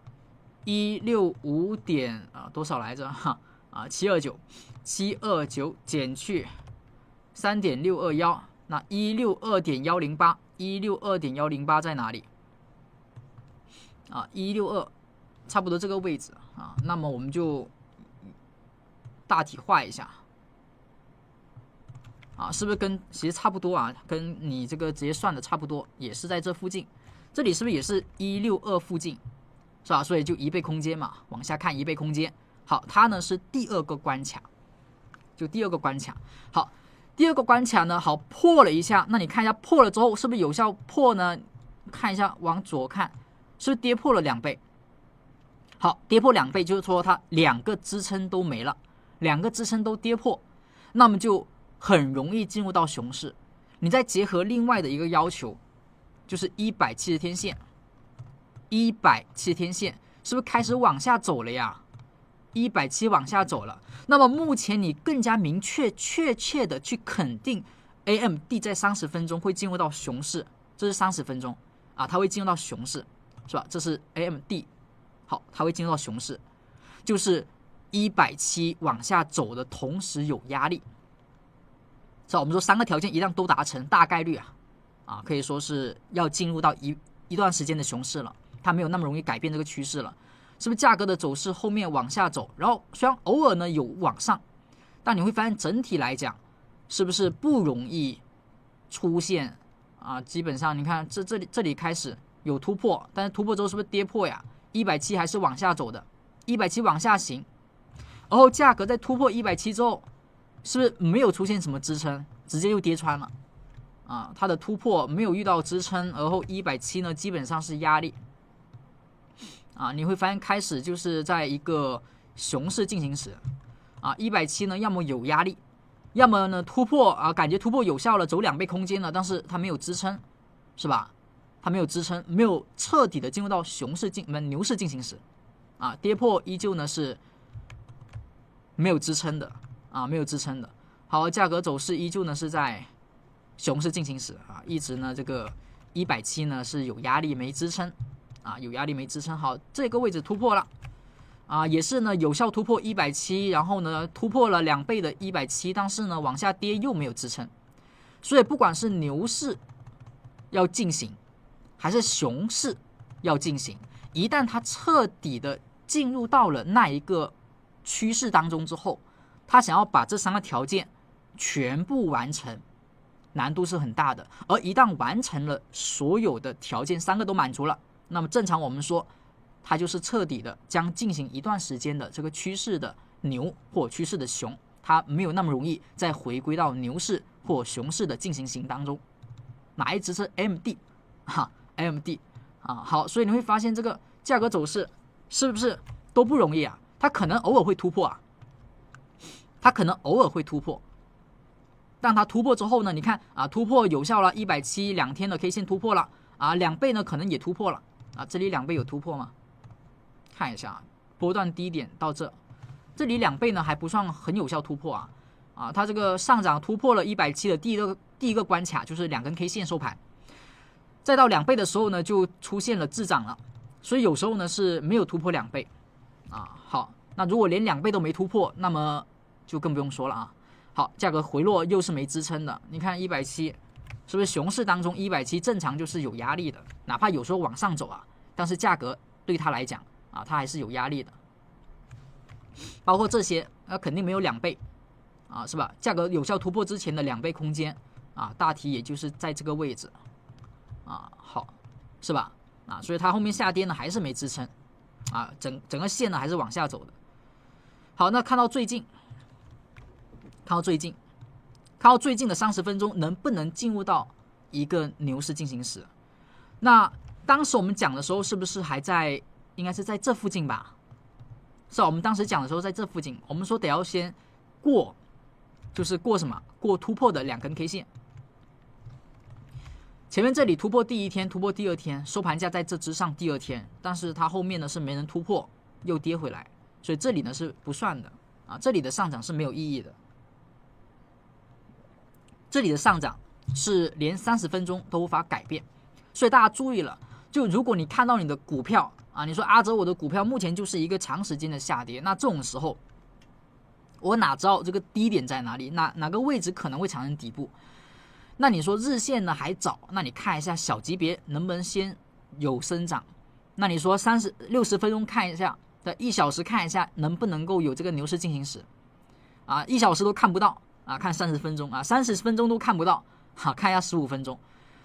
165点多少来着729减去3.621，那162.108，162.108在哪里？啊，162差不多这个位置啊。那么我们就大体画一下啊，是不是其实差不多啊？跟你这个直接算的差不多，也是在这附近。这里是不是也是162附近，是吧？所以就1倍空间嘛，往下看1倍空间。好，它呢是第二个关卡，就第二个关卡。好，第二个关卡呢，好破了一下，那你看一下破了之后是不是有效破呢？看一下往左看，是不是跌破了2倍？好，跌破2倍就是说它2个支撑都没了，2个支撑都跌破，那么就很容易进入到熊市。你再结合另外的一个要求，就是170天线，170天线是不是开始往下走了呀？170往下走了，那么目前你更加明确、确切的去肯定 AMD 在30分钟会进入到熊市，这是30分钟啊，它会进入到熊市，是吧？这是 AMD， 好，它会进入到熊市，就是170往下走的同时有压力。是吧？我们说3个条件一旦都达成，大概率啊可以说是要进入到一段时间的熊市了，它没有那么容易改变这个趋势了。是不是价格的走势后面往下走，然后虽然偶尔呢有往上，但你会发现整体来讲是不是不容易出现啊？基本上你看这里开始有突破，但是突破之后是不是跌破呀？170还是往下走的，170往下行，然后价格在突破170之后，是不是没有出现什么支撑，直接就跌穿了啊？它的突破没有遇到支撑，而后170呢基本上是压力。啊，你会发现开始就是在一个熊市进行时，啊，170呢要么有压力，要么呢突破啊，感觉突破有效了，走2倍空间了，但是它没有支撑，是吧？它没有支撑，没有彻底的进入到牛市进行时，啊，跌破依旧呢是没有支撑的啊，没有支撑的。好，价格走势依旧呢是在熊市进行时啊，一直呢这个170呢是有压力没支撑。啊，有压力没支撑，好，这个位置突破了，啊，也是呢有效突破170，然后呢突破了2倍的170，但是呢往下跌又没有支撑，所以不管是牛市要进行，还是熊市要进行，一旦它彻底的进入到了那一个趋势当中之后，它想要把这3个条件全部完成，难度是很大的。而一旦完成了所有的条件，3个都满足了。那么正常我们说，它就是彻底的将进行一段时间的这个趋势的牛或趋势的熊，它没有那么容易再回归到牛市或熊市的进行型当中。哪一只是 AMD ？AMD 啊，好，所以你会发现这个价格走势是不是都不容易啊？它可能偶尔会突破啊，它可能偶尔会突破。但它突破之后呢，你看啊，突破有效了，170 2天的 K 线突破了啊，2倍呢可能也突破了。啊，这里2倍有突破吗？看一下波段低点到这里2倍呢还不算很有效突破啊。啊，它这个上涨突破了170的第一个关卡，就是2根 K 线收盘，再到2倍的时候呢就出现了滞涨了，所以有时候呢是没有突破2倍啊。好，那如果连2倍都没突破，那么就更不用说了啊。好，价格回落又是没支撑的，你看170。是不是熊市当中170正常就是有压力的，哪怕有时候往上走啊，但是价格对它来讲啊，它还是有压力的。包括这些，肯定没有2倍啊，是吧？价格有效突破之前的2倍空间啊，大体也就是在这个位置啊，好，是吧？啊，所以它后面下跌呢还是没支撑啊，整个线呢还是往下走的。好，那看到最近的30分钟能不能进入到一个牛市进行时？那当时我们讲的时候是不是还在，应该是在这附近吧？是吧？我们当时讲的时候在这附近，我们说得要先过，就是过什么？过突破的2根 K 线。前面这里突破第1天，突破第2天，收盘价在这之上第2天，但是它后面呢是没能突破，又跌回来，所以这里呢是不算的啊，这里的上涨是没有意义的。这里的上涨是连30分钟都无法改变，所以大家注意了，就如果你看到你的股票啊，你说阿哲我的股票目前就是一个长时间的下跌，那这种时候我哪知道这个低点在哪里，哪个位置可能会产生底部？那你说日线呢还早，那你看一下小级别能不能先有生长？那你说60分钟看一下，1小时看一下能不能够有这个牛市进行时？啊，1小时都看不到啊，看30分钟啊，30分钟都看不到，好，看一下15分钟，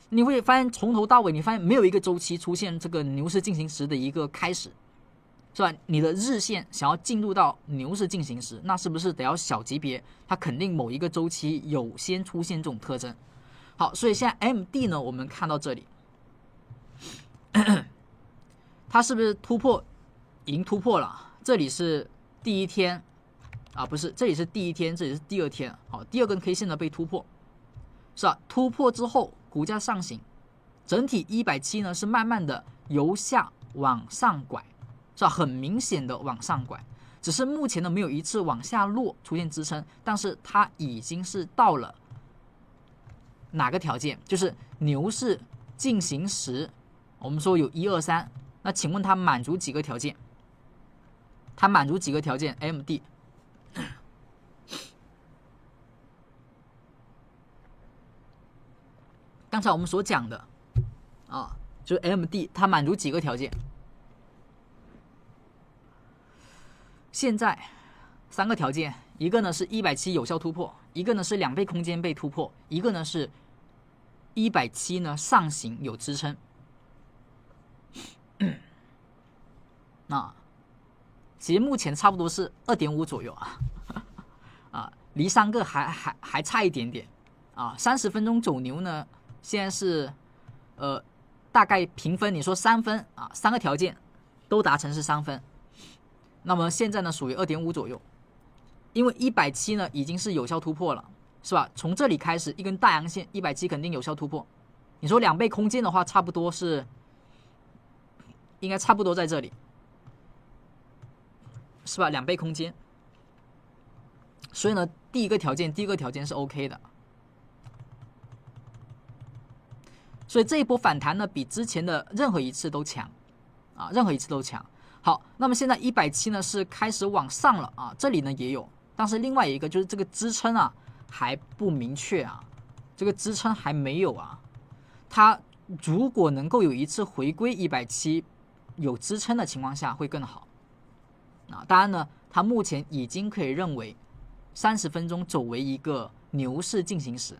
你会发现从头到尾，你发现没有一个周期出现这个牛市进行时的一个开始，是吧？你的日线想要进入到牛市进行时，那是不是得要小级别？它肯定某一个周期有先出现这种特征。好，所以现在 MD 呢，我们看到这里，它是不是已经突破了？这里是第一天啊，不是，这里是第一天，这里是第二天。好，第二根 K 线呢被突破，是吧？突破之后，股价上行，整体170呢是慢慢的由下往上拐，是吧？很明显的往上拐，只是目前呢没有一次往下落出现支撑，但是它已经是到了哪个条件？就是牛市进行时，我们说有1、2、3，那请问它满足几个条件？它满足几个条件 ？MD 刚才我们所讲的啊，就是 MD 它满足几个条件？现在3个条件，一个呢是170有效突破，一个呢是2倍空间被突破，一个呢是170呢上行有支撑。其实目前差不多是2.5左右啊，离3个还差一点点啊。30分钟走牛呢，现在是大概评分，你说3分啊，3个条件都达成是3分，那么现在呢属于2.5左右，因为170呢已经是有效突破了，是吧？从这里开始一根大阳线，170肯定有效突破。你说2倍空间的话，差不多是应该差不多在这里，是吧？2倍空间，所以呢，第一个条件是 OK 的。所以这一波反弹呢，比之前的任何一次都强啊，任何一次都强。好，那么现在170呢是开始往上了啊，这里呢也有，但是另外一个就是这个支撑啊还不明确啊，这个支撑还没有啊。它如果能够有一次回归170有支撑的情况下会更好啊。当然呢，它目前已经可以认为30分钟走为一个牛市进行时，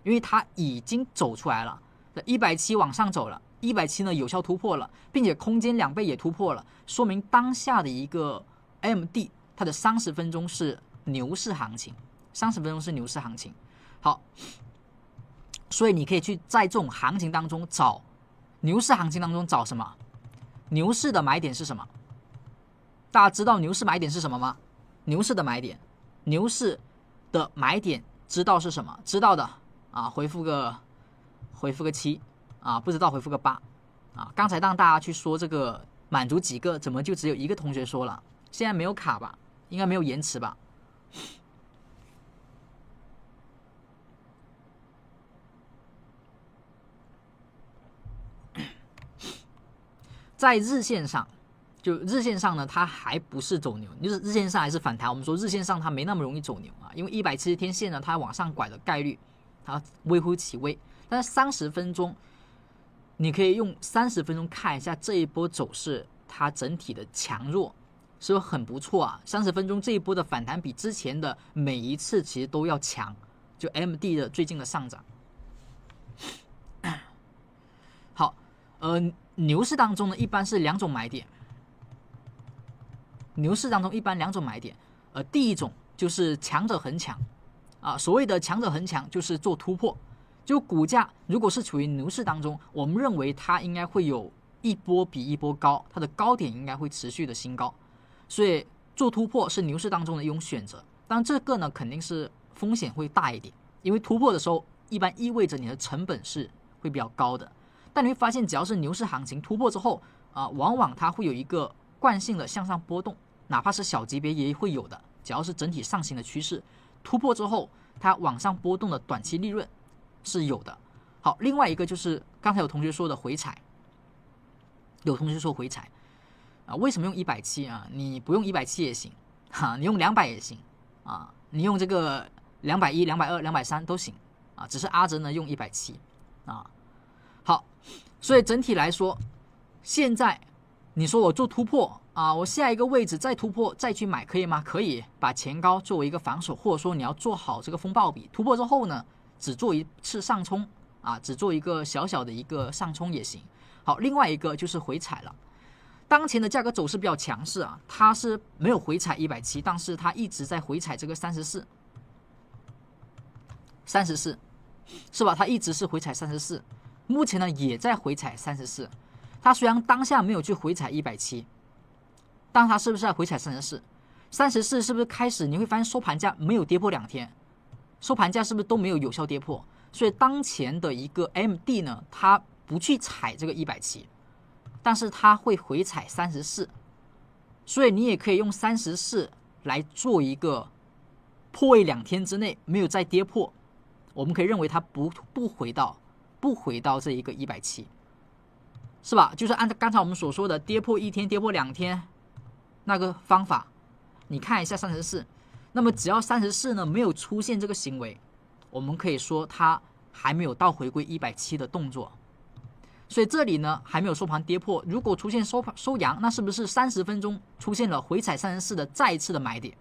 因为它已经走出来了，170往上走了，170呢有效突破了，并且空间2倍也突破了，说明当下的一个 MD 它的30分钟是牛市行情，30分钟是牛市行情。好，所以你可以去在这种行情当中找牛市行情当中找什么？牛市的买点是什么？大家知道牛市买点是什么吗？牛市的买点知道是什么？知道的啊，回复个7啊，不知道回复个8啊。刚才让大家去说这个满足几个，怎么就只有一个同学说了？现在没有卡吧？应该没有延迟吧？在日线上，呢，它还不是走牛，就是日线上还是反弹。我们说日线上它没那么容易走牛啊，因为170天线呢，它往上拐的概率它微乎其微。但是30分钟，你可以用30分钟看一下这一波走势，它整体的强弱是不是很不错啊？30分钟这一波的反弹比之前的每一次其实都要强，就 MD 的最近的上涨。好，牛市当中呢，一般是2种买点。牛市当中一般2种买点，第一种就是强者恒强啊，所谓的强者恒强就是做突破，就股价如果是处于牛市当中，我们认为它应该会有一波比一波高，它的高点应该会持续的新高，所以做突破是牛市当中的一种选择。当然这个呢肯定是风险会大一点，因为突破的时候一般意味着你的成本是会比较高的。但你会发现，只要是牛市行情突破之后啊，往往它会有一个惯性的向上波动，哪怕是小级别也会有的。只要是整体上行的趋势突破之后，它往上波动的短期利润是有的。好，另外一个就是刚才有同学说的回踩，有同学说回踩啊，为什么用170啊？你不用170也行哈，你用200也行啊，你用这个210、220、230都行啊，只是阿哲呢用170啊。好，所以整体来说，现在你说我做突破啊，我下一个位置再突破再去买可以吗？可以，把前高作为一个防守，或者说你要做好这个风暴比，突破之后呢，只做一次上冲啊，只做一个小小的一个上冲也行。好，另外一个就是回踩了。当前的价格走势比较强势啊，它是没有回踩170，但是它一直在回踩这个34，是吧？它一直是回踩34，目前呢也在回踩34。它虽然当下没有去回踩170，但它是不是在回踩34？34是不是开始你会发现收盘价没有跌破2天，收盘价是不是都没有有效跌破？所以当前的一个 MD 呢，它不去踩这个170。但是它会回踩34，所以你也可以用34来做一个破位2天之内没有再跌破，我们可以认为它不回到这一个170，是吧？就是按照刚才我们所说的跌破1天、跌破2天那个方法，你看一下34，那么只要34呢没有出现这个行为，我们可以说它还没有到回归170的动作。所以这里呢还没有收盘跌破，如果出现收阳，那是不是30分钟出现了回踩34的再一次的买点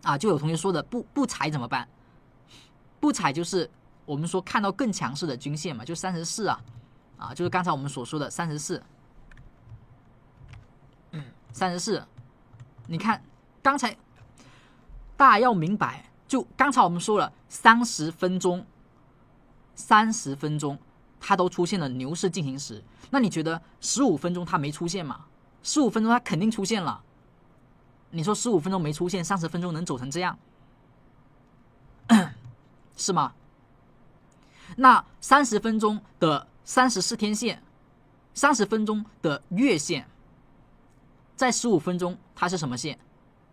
啊？就有同学说的不踩怎么办？不踩就是我们说看到更强势的均线嘛，就34啊，就是刚才我们所说的34，你看刚才大家要明白，就刚才我们说了30分钟。它都出现了牛市进行时，那你觉得15分钟它没出现吗？15分钟它肯定出现了。你说15分钟没出现，30分钟能走成这样，是吗？那30分钟的34天线，30分钟的月线，在15分钟它是什么线？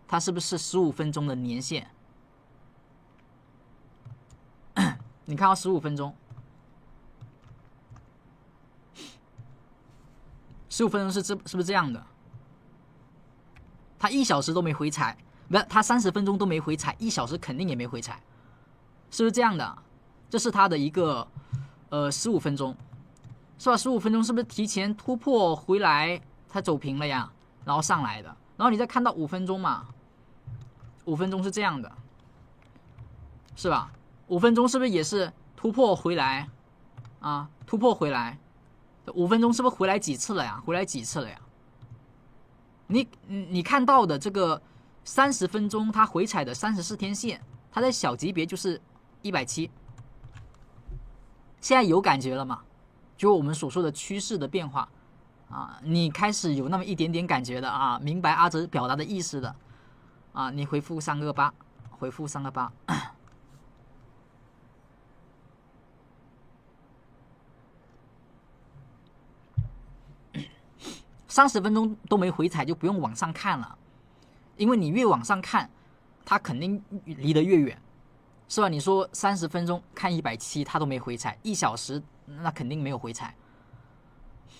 它是不是15分钟的年线？你看到15分钟。15分钟是不是这样的？它1小时都没回踩，不是它30分钟都没回踩，1小时肯定也没回踩，是不是这样的？这是它的一个15分钟，是吧？15分钟是不是提前突破回来，它走平了呀，然后上来的？然后你再看到5分钟嘛，5分钟是这样的，是吧？5分钟是不是也是突破回来啊？突破回来。5分钟是不是回来几次了呀？你看到的这个30分钟它回踩的34天线，它在小级别就是170，现在有感觉了吗？就我们所说的趋势的变化啊，你开始有那么一点点感觉的啊，明白阿哲表达的意思的啊，你回复328，回复328。30分钟都没回踩就不用往上看了，因为你越往上看，它肯定离得越远，是吧？你说30分钟看170，它都没回踩，1小时那肯定没有回踩。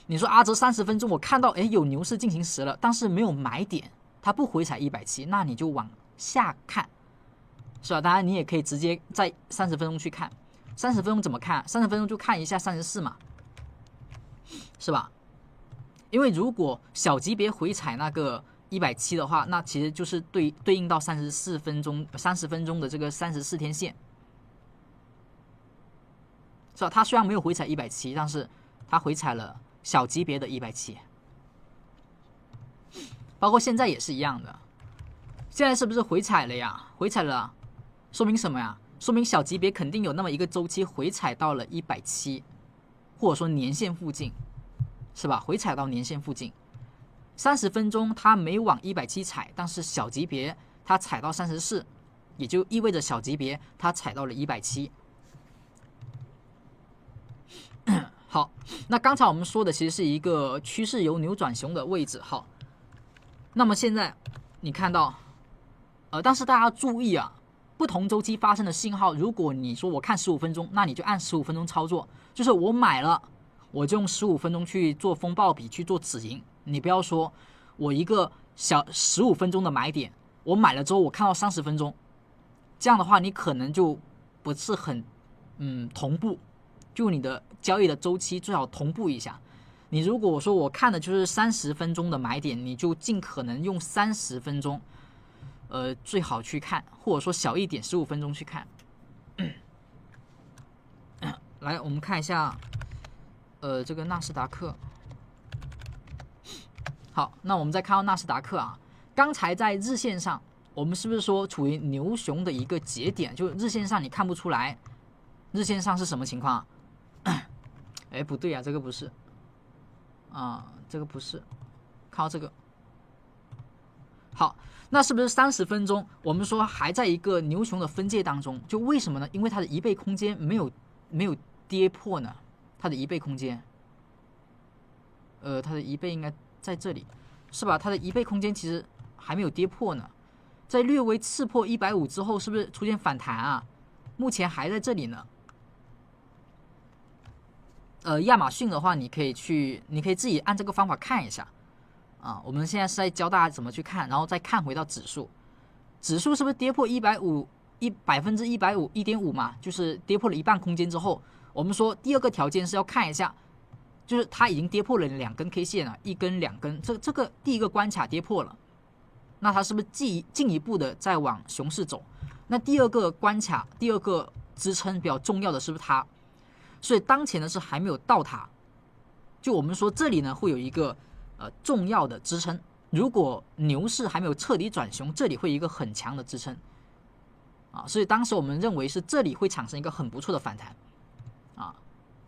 你说阿哲30分钟我看到有牛市进行时了，但是没有买点，它不回踩170，那你就往下看，是吧？当然你也可以直接在30分钟去看，30分钟怎么看？30分钟就看一下34嘛，是吧？因为如果小级别回踩那个170的话，那其实就是对应到30分钟的这个34天线，是吧？它虽然没有回踩170，但是它回踩了小级别的170，包括现在也是一样的。现在是不是回踩了呀？回踩了，说明什么呀？说明小级别肯定有那么一个周期回踩到了170，或者说年线附近。是吧？回踩到年线附近，30分钟它没往170踩，但是小级别它踩到34，也就意味着小级别它踩到了170。好，那刚才我们说的其实是一个趋势由牛转熊的位置。好，那么现在你看到，但是大家注意啊，不同周期发生的信号，如果你说我看15分钟，那你就按15分钟操作，就是我买了。我就用15分钟去做风暴比，去做止盈。你不要说我一个小15分钟的买点，我买了之后我看到30分钟，这样的话你可能就不是很同步，就你的交易的周期最好同步一下。你如果说我看的就是30分钟的买点，你就尽可能用30分钟，最好去看，或者说小一点15分钟去看。来，我们看一下，这个纳斯达克。好，那我们再看到纳斯达克啊，刚才在日线上，我们是不是说处于牛熊的一个节点？就日线上你看不出来，日线上是什么情况？哎，不对啊，这个不是，这个不是，看到这个。好，那是不是30分钟？我们说还在一个牛熊的分界当中，就为什么呢？因为它的1倍空间没有跌破呢？它的1倍空间，它的1倍应该在这里，是吧？它的1倍空间其实还没有跌破呢，在略微刺破150之后，是不是出现反弹啊？目前还在这里呢。亚马逊的话，你可以自己按这个方法看一下啊。我们现在是在教大家怎么去看，然后再看回到指数，指数是不是跌破150%、150%、1.5嘛？就是跌破了一半空间之后，我们说第二个条件是要看一下，就是它已经跌破了2根 K 线了，1根、2根，这个第一个关卡跌破了，那它是不是进一步的再往熊市走？那第二个关卡、第二个支撑比较重要的是不是它？所以当前呢是还没有到它，就我们说这里呢会有一个重要的支撑，如果牛市还没有彻底转熊，这里会有一个很强的支撑啊，所以当时我们认为是这里会产生一个很不错的反弹啊。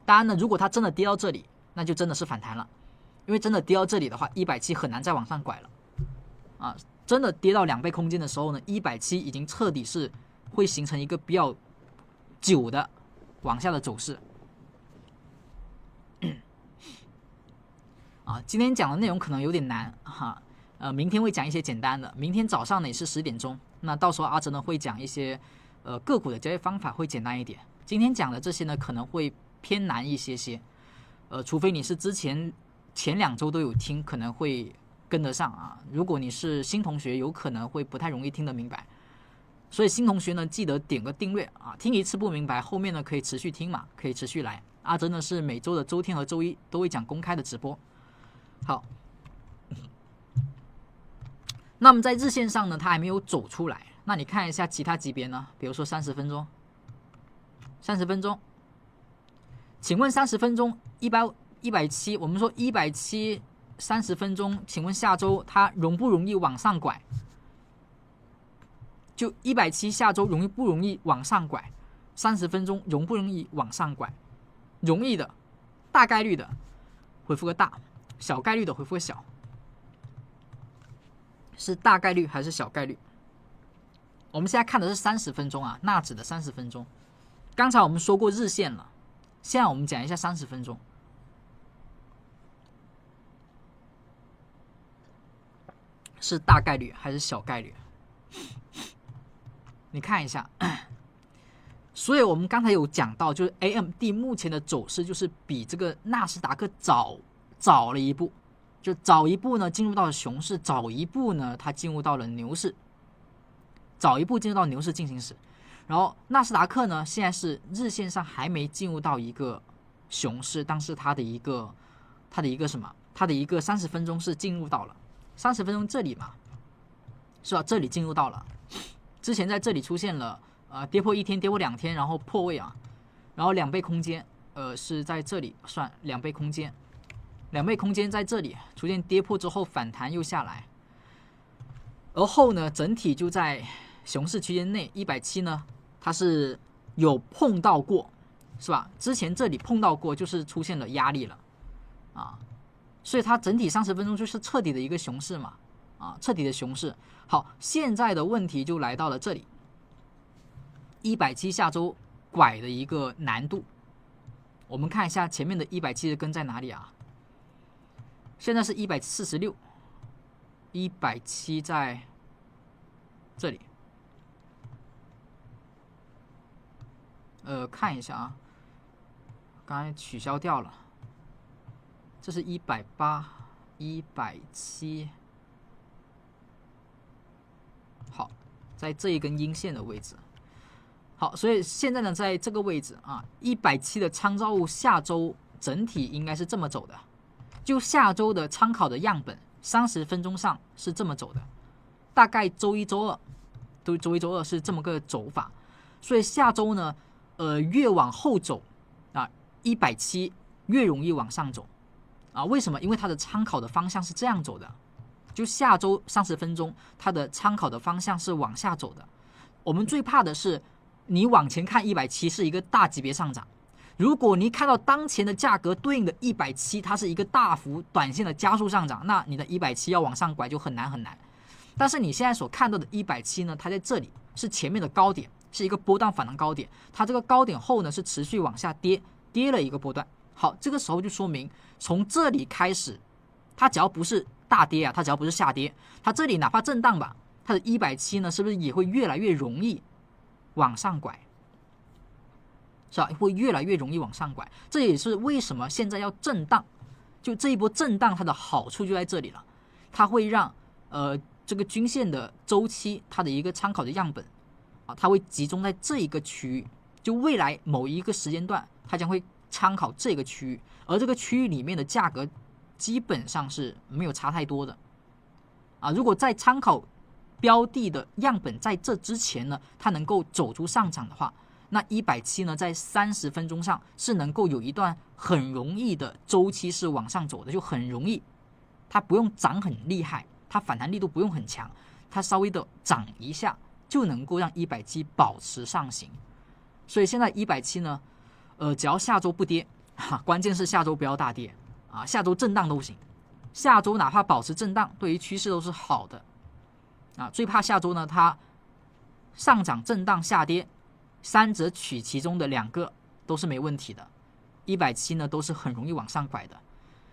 当然呢，如果它真的跌到这里，那就真的是反弹了，因为真的跌到这里的话，170很难再往上拐了啊。真的跌到2倍空间的时候呢，170已经彻底是会形成一个比较久的往下的走势。今天讲的内容可能有点难哈，明天会讲一些简单的。明天早上呢也是10点钟，那到时候阿哲呢会讲一些个股的交易方法会简单一点。今天讲的这些呢可能会偏难一些些，除非你是前2周都有听，可能会跟得上啊。如果你是新同学，有可能会不太容易听得明白。所以新同学呢记得点个订阅啊，听一次不明白，后面呢可以持续听嘛，可以持续来。阿哲呢是每周的周天和周一都会讲公开的直播。好，那么在日线上呢，它还没有走出来。那你看一下其他级别呢？比如说30分钟，30分钟，请问30分钟170，我们说170 30分钟，请问下周它容不容易往上拐？就170下周容易不容易往上拐？30分钟容不容易往上拐？容易的，大概率的，回复个大。小概率的回复小，是大概率还是小概率？我们现在看的是30分钟啊，纳指的30分钟。刚才我们说过日线了，现在我们讲一下30分钟。是大概率还是小概率？你看一下。所以我们刚才有讲到，就是 AMD 目前的走势就是比这个纳斯达克早了一步，就早一步呢进入到了熊市，早一步呢它进入到了牛市，早一步进入到牛市进行时。然后纳斯达克呢现在是日线上还没进入到一个熊市，但是它的一个什么？它的一个30分钟是进入到了30分钟这里嘛，是吧？这里进入到了，之前在这里出现了跌破1天，跌破2天，然后破位啊，然后2倍空间，是在这里算2倍空间。2倍空间在这里出现跌破之后反弹又下来，而后呢整体就在熊市区间内，170呢它是有碰到过，是吧？之前这里碰到过就是出现了压力了啊，所以它整体30分钟就是彻底的一个熊市嘛，彻底的熊市。好，现在的问题就来到了这里，170下周拐的一个难度。我们看一下前面的170的根在哪里啊？现在是146，170在这里。看一下啊，刚才取消掉了，这是180，170。在这一根阴线的位置。好，所以现在呢，在这个位置啊，170的参照物下周整体应该是这么走的。就下周的参考的样本，30分钟上是这么走的，大概周一、周二是这么个走法。所以下周呢，越往后走啊，170越容易往上走啊。为什么？因为它的参考的方向是这样走的。就下周30分钟，它的参考的方向是往下走的。我们最怕的是，你往前看170是一个大级别上涨，如果你看到当前的价格对应的170，它是一个大幅短线的加速上涨，那你的170要往上拐就很难很难。但是你现在所看到的170呢，它在这里是前面的高点，是一个波段反弹高点，它这个高点后呢是持续往下跌了一个波段。好，这个时候就说明从这里开始，它只要不是大跌啊，它只要不是下跌，它这里哪怕震荡吧，它的170呢是不是也会越来越容易往上拐？是吧？会越来越容易往上拐。这也是为什么现在要震荡，就这一波震荡它的好处就在这里了，它会让这个均线的周期它的一个参考的样本啊，它会集中在这一个区域，就未来某一个时间段它将会参考这个区域，而这个区域里面的价格基本上是没有差太多的啊。如果在参考标的的样本在这之前呢，它能够走出上涨的话，那170呢，在30分钟上是能够有一段很容易的周期是往上走的，就很容易，它不用涨很厉害，它反弹力度不用很强，它稍微的涨一下就能够让170保持上行。所以现在170呢，只要下周不跌，关键是下周不要大跌啊，下周震荡都行，下周哪怕保持震荡，对于趋势都是好的啊。最怕下周呢，它上涨、震荡、下跌。三者取其中的2个都是没问题的，170呢都是很容易往上拐的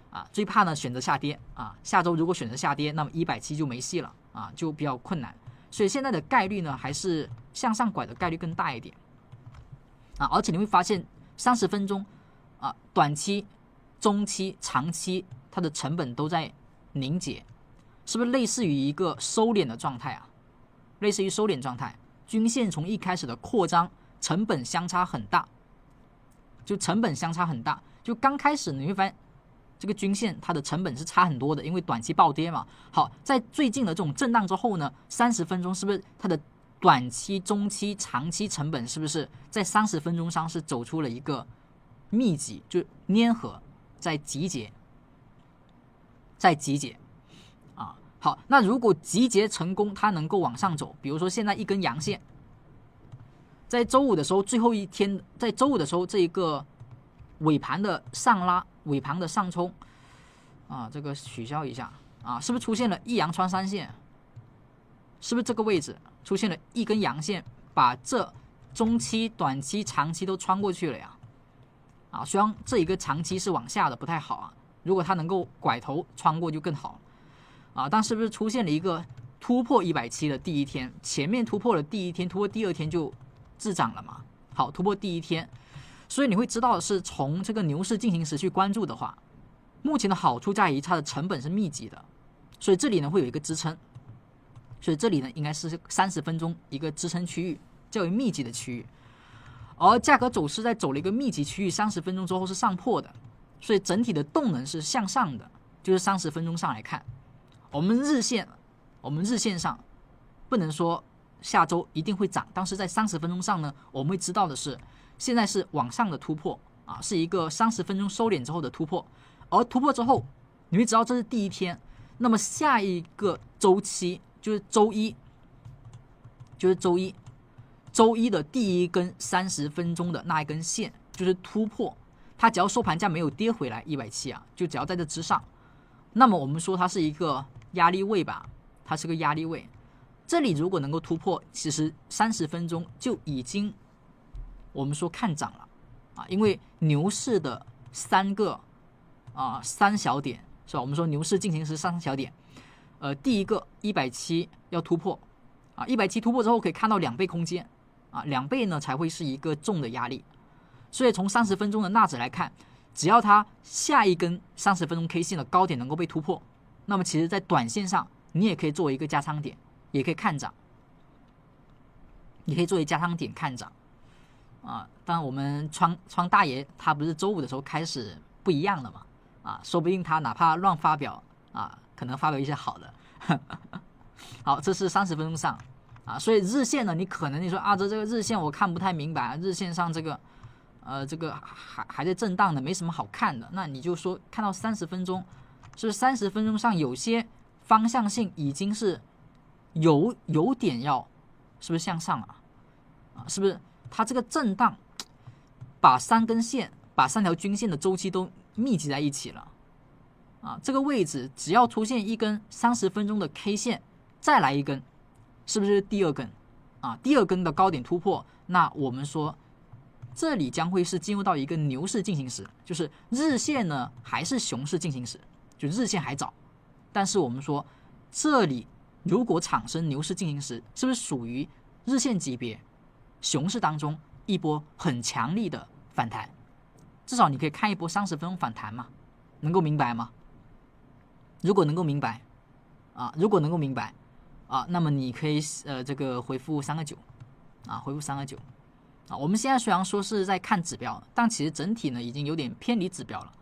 啊。最怕呢选择下跌啊，下周如果选择下跌，那么170就没戏了啊，就比较困难。所以现在的概率呢，还是向上拐的概率更大一点啊。而且你会发现30分钟啊，短期、中期、长期它的成本都在凝结，是不是类似于一个收敛的状态啊？类似于收敛状态。均线从一开始的扩张，成本相差很大，就刚开始你会发现这个均线它的成本是差很多的，因为短期暴跌嘛。好，在最近的这种震荡之后呢，30分钟是不是它的短期、中期、长期成本是不是在30分钟上是走出了一个密集，就粘合在集结啊？好，那如果集结成功，它能够往上走，比如说现在一根阳线，在周五的时候，最后一天，在周五的时候，这一个尾盘的上拉、尾盘的上冲啊，这个取消一下啊，是不是出现了一阳穿三线？是不是这个位置出现了一根阳线，把这中期、短期、长期都穿过去了呀？啊，虽然这一个长期是往下的，不太好啊，如果它能够拐头穿过就更好。啊，但是不是出现了一个突破170的第一天，前面突破了第一天，突破第2天就滞涨了嘛？好，突破第1天，所以你会知道的是，从这个牛市进行时去关注的话，目前的好处在于它的成本是密集的，所以这里呢会有一个支撑，所以这里呢应该是30分钟一个支撑区域，较为密集的区域，而价格走势在走了一个密集区域，30分钟之后是上破的，所以整体的动能是向上的，就是30分钟上来看。我们日线上不能说下周一定会涨，但是在30分钟上呢，我们会知道的是，现在是往上的突破啊，是一个30分钟收敛之后的突破，而突破之后，你会知道这是第1天，那么下一个周期就是周一的第1根30分钟的那一根线就是突破，它只要收盘价没有跌回来170啊，就只要在这之上，那么我们说它是一个压力位吧，它是个压力位。这里如果能够突破，其实30分钟就已经我们说看涨了啊，因为牛市的3小点是吧？我们说牛市进行时3小点，第一个170要突破啊，170突破之后可以看到2倍空间啊，2倍呢才会是一个重的压力。所以从30分钟的纳指来看，只要它下一根30分钟 K 线的高点能够被突破，那么其实在短线上你也可以作为一个加仓点，也可以看涨你可以作为加仓点看涨啊。但我们川大爷他不是周五的时候开始不一样了嘛啊，说不定他哪怕乱发表啊，可能发表一些好的。好，这是30分钟上啊，所以日线呢，你可能你说啊，这个日线我看不太明白，日线上这个还在震荡的，没什么好看的，那你就说看到30分钟，是不是30分钟上有些方向性已经是有点要，是不是向上啊？是不是它这个震荡把3根线，把3条均线的周期都密集在一起了啊？这个位置只要出现一根30分钟的 K 线，再来一根，是不是第2根啊？第2根的高点突破，那我们说这里将会是进入到一个牛市进行时，就是日线呢还是熊市进行时，就日线还早，但是我们说这里如果产生牛市进行时，是不是属于日线级别熊市当中一波很强力的反弹？至少你可以看一波30分钟反弹嘛，能够明白吗？如果能够明白啊，那么你可以这个回复3个9啊，回复3个9啊。我们现在虽然说是在看指标，但其实整体呢已经有点偏离指标了，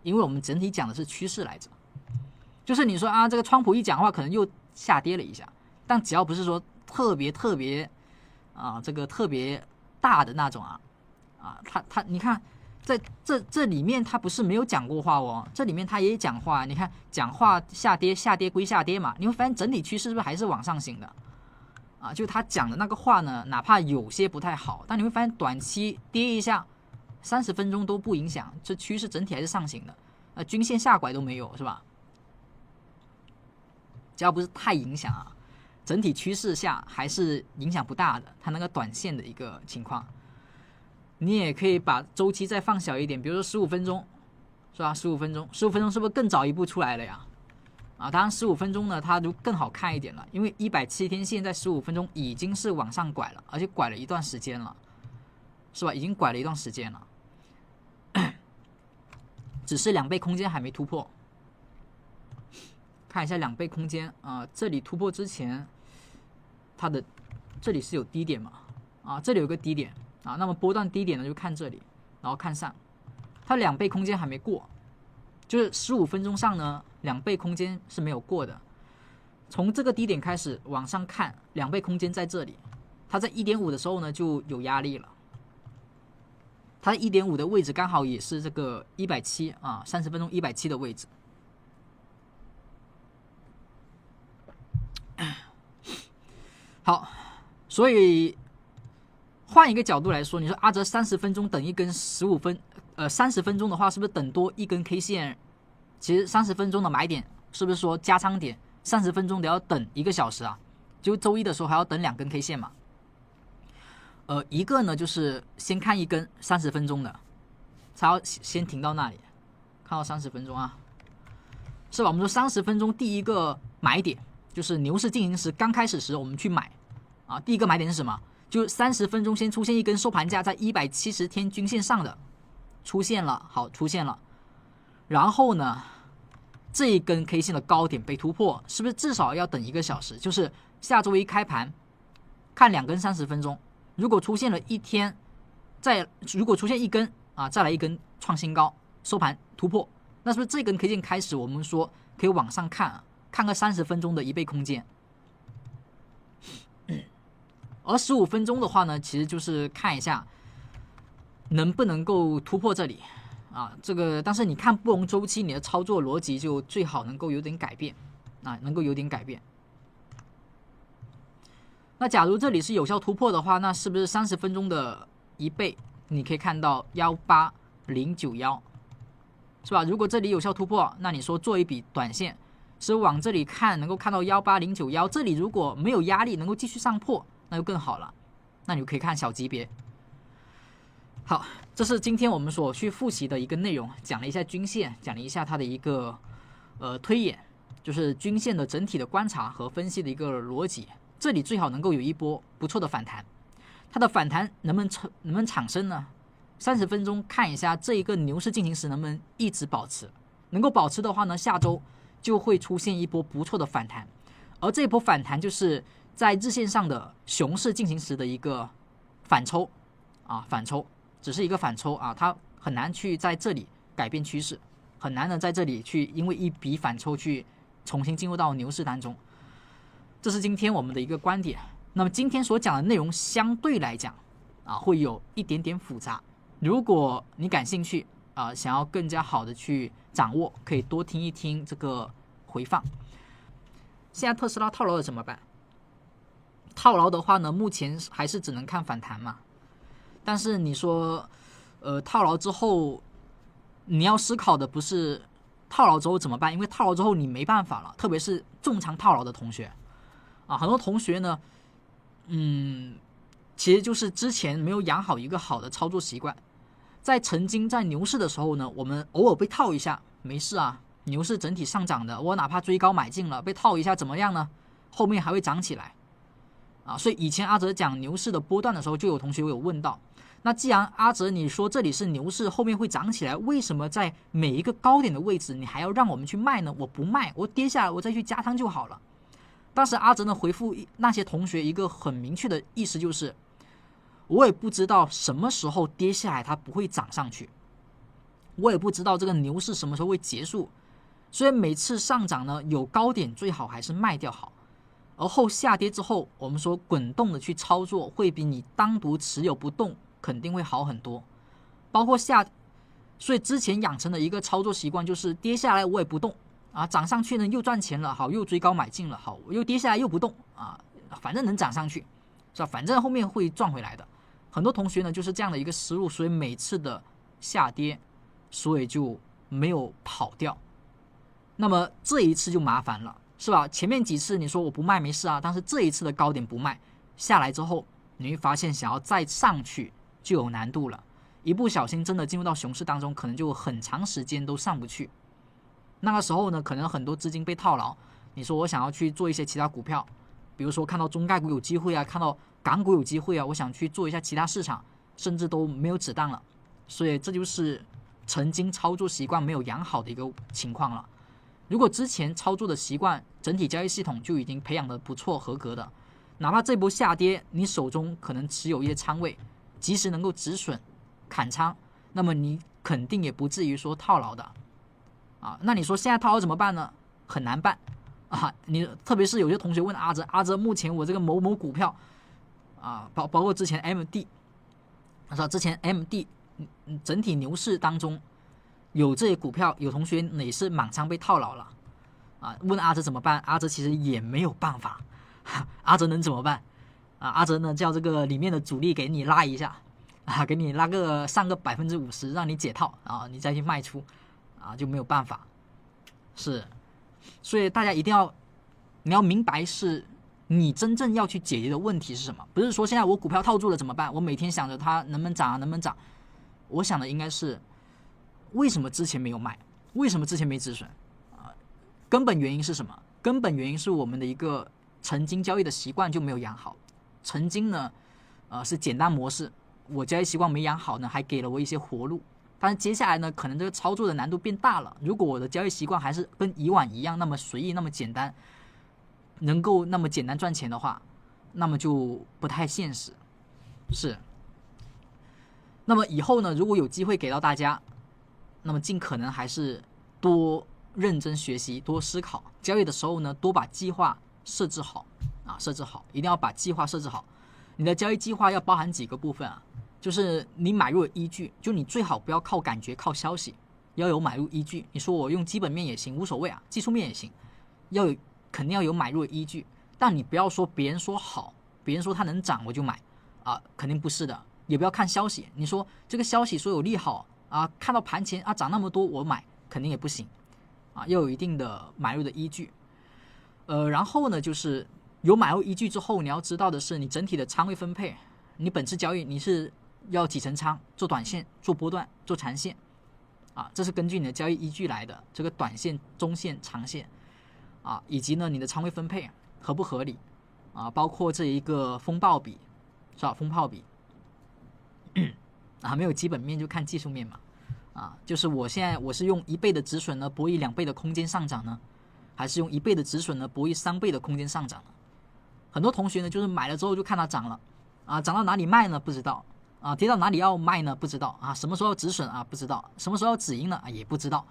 因为我们整体讲的是趋势来着。就是你说啊，这个川普一讲话可能又下跌了一下，但只要不是说特别啊，这个特别大的那种他你看在这里面他不是没有讲过话哦，这里面他也讲话，你看讲话下跌归下跌嘛，你会发现整体趋势是不是还是往上行的啊？就他讲的那个话呢，哪怕有些不太好，但你会发现短期跌一下30分钟都不影响，这趋势整体还是上行的，均线下拐都没有是吧？只要不是太影响啊，整体趋势下还是影响不大的，它那个短线的一个情况。你也可以把周期再放小一点，比如说15分钟，是吧？15分钟是不是更早一步出来了呀？啊，当然15分钟呢，它就更好看一点了，因为170天线在15分钟已经是往上拐了，而且拐了一段时间了，是吧？已经拐了一段时间了，只是2倍空间还没突破。看一下2倍空间啊，这里突破之前，它的这里是有低点嘛？啊，这里有个低点啊，那么波段低点呢就看这里，然后看上，它2倍空间还没过，就是15分钟上呢2倍空间是没有过的。从这个低点开始往上看，2倍空间在这里，它在 1.5 的时候呢就有压力了。它 1.5 的位置刚好也是这个170啊，30分钟170的位置。好，所以换一个角度来说，你说阿哲30分钟等一根30分钟的话，是不是等多一根 K 线？其实30分钟的买点，是不是说加仓点30分钟得要等1个小时啊？就周一的时候还要等2根 K 线嘛？一个呢就是先看一根30分钟的，才要先停到那里，看到30分钟啊，是吧？我们说30分钟第一个买点就是牛市进行时刚开始时我们去买啊，第一个买点是什么？就30分钟先出现一根收盘价在170天均线上的，出现了，好，出现了，然后呢，这一根 K 线的高点被突破，是不是至少要等1个小时？就是下周一开盘看2根30分钟，如果出现了一天，如果出现一根啊，再来一根创新高，收盘突破，那是不是这根 K 线开始我们说可以往上看看个30分钟的1倍空间？而15分钟的话呢，其实就是看一下能不能够突破这里啊，这个但是你看不同周期，你的操作逻辑就最好能够有点改变啊，能够有点改变。那假如这里是有效突破的话，那是不是30分钟的1倍？你可以看到18091，是吧？如果这里有效突破，那你说做一笔短线，是往这里看，能够看到18091，这里如果没有压力，能够继续上破，那就更好了。那你就可以看小级别。好，这是今天我们所去复习的一个内容，讲了一下均线，讲了一下它的一个推演，就是均线的整体的观察和分析的一个逻辑。这里最好能够有一波不错的反弹，它的反弹能不能产生呢？30分钟看一下这一个牛市进行时能不能一直保持，能够保持的话呢，下周就会出现一波不错的反弹，而这一波反弹就是在日线上的熊市进行时的一个反抽反抽只是一个反抽它很难去在这里改变趋势，很难的在这里去因为一笔反抽去重新进入到牛市当中。这是今天我们的一个观点。那么今天所讲的内容相对来讲会有一点点复杂，如果你感兴趣想要更加好的去掌握，可以多听一听这个回放。现在特斯拉套牢了怎么办？套牢的话呢，目前还是只能看反弹嘛。但是你说套牢之后，你要思考的不是套牢之后怎么办，因为套牢之后你没办法了，特别是重仓套牢的同学很多同学呢其实就是之前没有养好一个好的操作习惯。曾经在牛市的时候呢，我们偶尔被套一下没事牛市整体上涨的，我哪怕追高买进了，被套一下怎么样呢？后面还会涨起来所以以前阿哲讲牛市的波段的时候，就有同学有问到，那既然阿哲你说这里是牛市，后面会涨起来，为什么在每一个高点的位置你还要让我们去卖呢？我不卖，我跌下来我再去加仓就好了。当时阿哲呢回复那些同学一个很明确的意思，就是我也不知道什么时候跌下来它不会涨上去，我也不知道这个牛市什么时候会结束，所以每次上涨呢有高点最好还是卖掉好，而后下跌之后我们说滚动的去操作会比你单独持有不动肯定会好很多。包括所以之前养成的一个操作习惯就是跌下来我也不动涨上去呢又赚钱了，好又追高买进了，好又跌下来又不动反正能涨上去是吧？反正后面会赚回来的。很多同学呢就是这样的一个思路，所以每次的下跌所以就没有跑掉。那么这一次就麻烦了是吧？前面几次你说我不卖没事但是这一次的高点不卖下来之后，你会发现想要再上去就有难度了，一不小心真的进入到熊市当中，可能就很长时间都上不去。那个时候呢可能很多资金被套牢，你说我想要去做一些其他股票，比如说看到中概股有机会看到港股有机会我想去做一下其他市场，甚至都没有子弹了。所以这就是曾经操作习惯没有养好的一个情况了。如果之前操作的习惯整体交易系统就已经培养的不错合格的，哪怕这波下跌你手中可能持有一些仓位，及时能够止损砍仓，那么你肯定也不至于说套牢的那你说现在套牢怎么办呢？很难办你特别是有些同学问阿哲目前我这个某某股票包括之前 MD 之前 MD 整体牛市当中有这些股票，有同学也是满仓被套牢了问阿哲怎么办？阿哲其实也没有办法阿哲能怎么办阿哲呢叫这个里面的主力给你拉一下给你拉个上个 50%， 让你解套你再去卖出就没有办法。是，所以大家一定要你要明白是你真正要去解决的问题是什么，不是说现在我股票套住了怎么办，我每天想着它能不能涨能不能涨。我想的应该是为什么之前没有卖，为什么之前没止损根本原因是什么？根本原因是我们的一个曾经交易的习惯就没有养好。曾经呢是简单模式，我交易习惯没养好呢，还给了我一些活路。但是接下来呢可能这个操作的难度变大了，如果我的交易习惯还是跟以往一样那么随意那么简单，能够那么简单赚钱的话，那么就不太现实。是，那么以后呢如果有机会给到大家，那么尽可能还是多认真学习，多思考，交易的时候呢多把计划设置好设置好，一定要把计划设置好。你的交易计划要包含几个部分就是你买入的依据，就你最好不要靠感觉靠消息，要有买入依据。你说我用基本面也行无所谓技术面也行，肯定要有买入的依据。但你不要说别人说好，别人说它能涨我就买肯定不是的。也不要看消息，你说这个消息说有利好看到盘前涨那么多我买，肯定也不行要有一定的买入的依据。然后呢就是有买入依据之后，你要知道的是你整体的仓位分配，你本次交易你是要几层仓，做短线做波段做长线这是根据你的交易依据来的，这个短线中线长线以及呢你的仓位分配合不合理包括这一个风暴比是吧？风暴比没有基本面就看技术面嘛就是我现在我是用1倍的止损呢博弈2倍的空间上涨呢，还是用1倍的止损呢博弈3倍的空间上涨呢？很多同学呢就是买了之后就看它涨了啊，涨到哪里卖呢不知道啊，跌到哪里要卖呢不知道啊，什么时候止损啊不知道，什么时候要止盈呢也不知道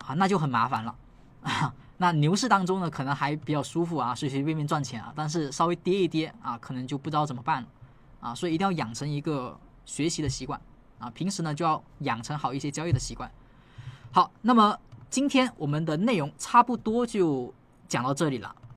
啊，那就很麻烦了啊。那牛市当中呢可能还比较舒服啊，随随便便赚钱啊，但是稍微跌一跌啊，可能就不知道怎么办了啊，所以一定要养成一个学习的习惯啊，平时呢就要养成好一些交易的习惯。好，那么今天我们的内容差不多就讲到这里了。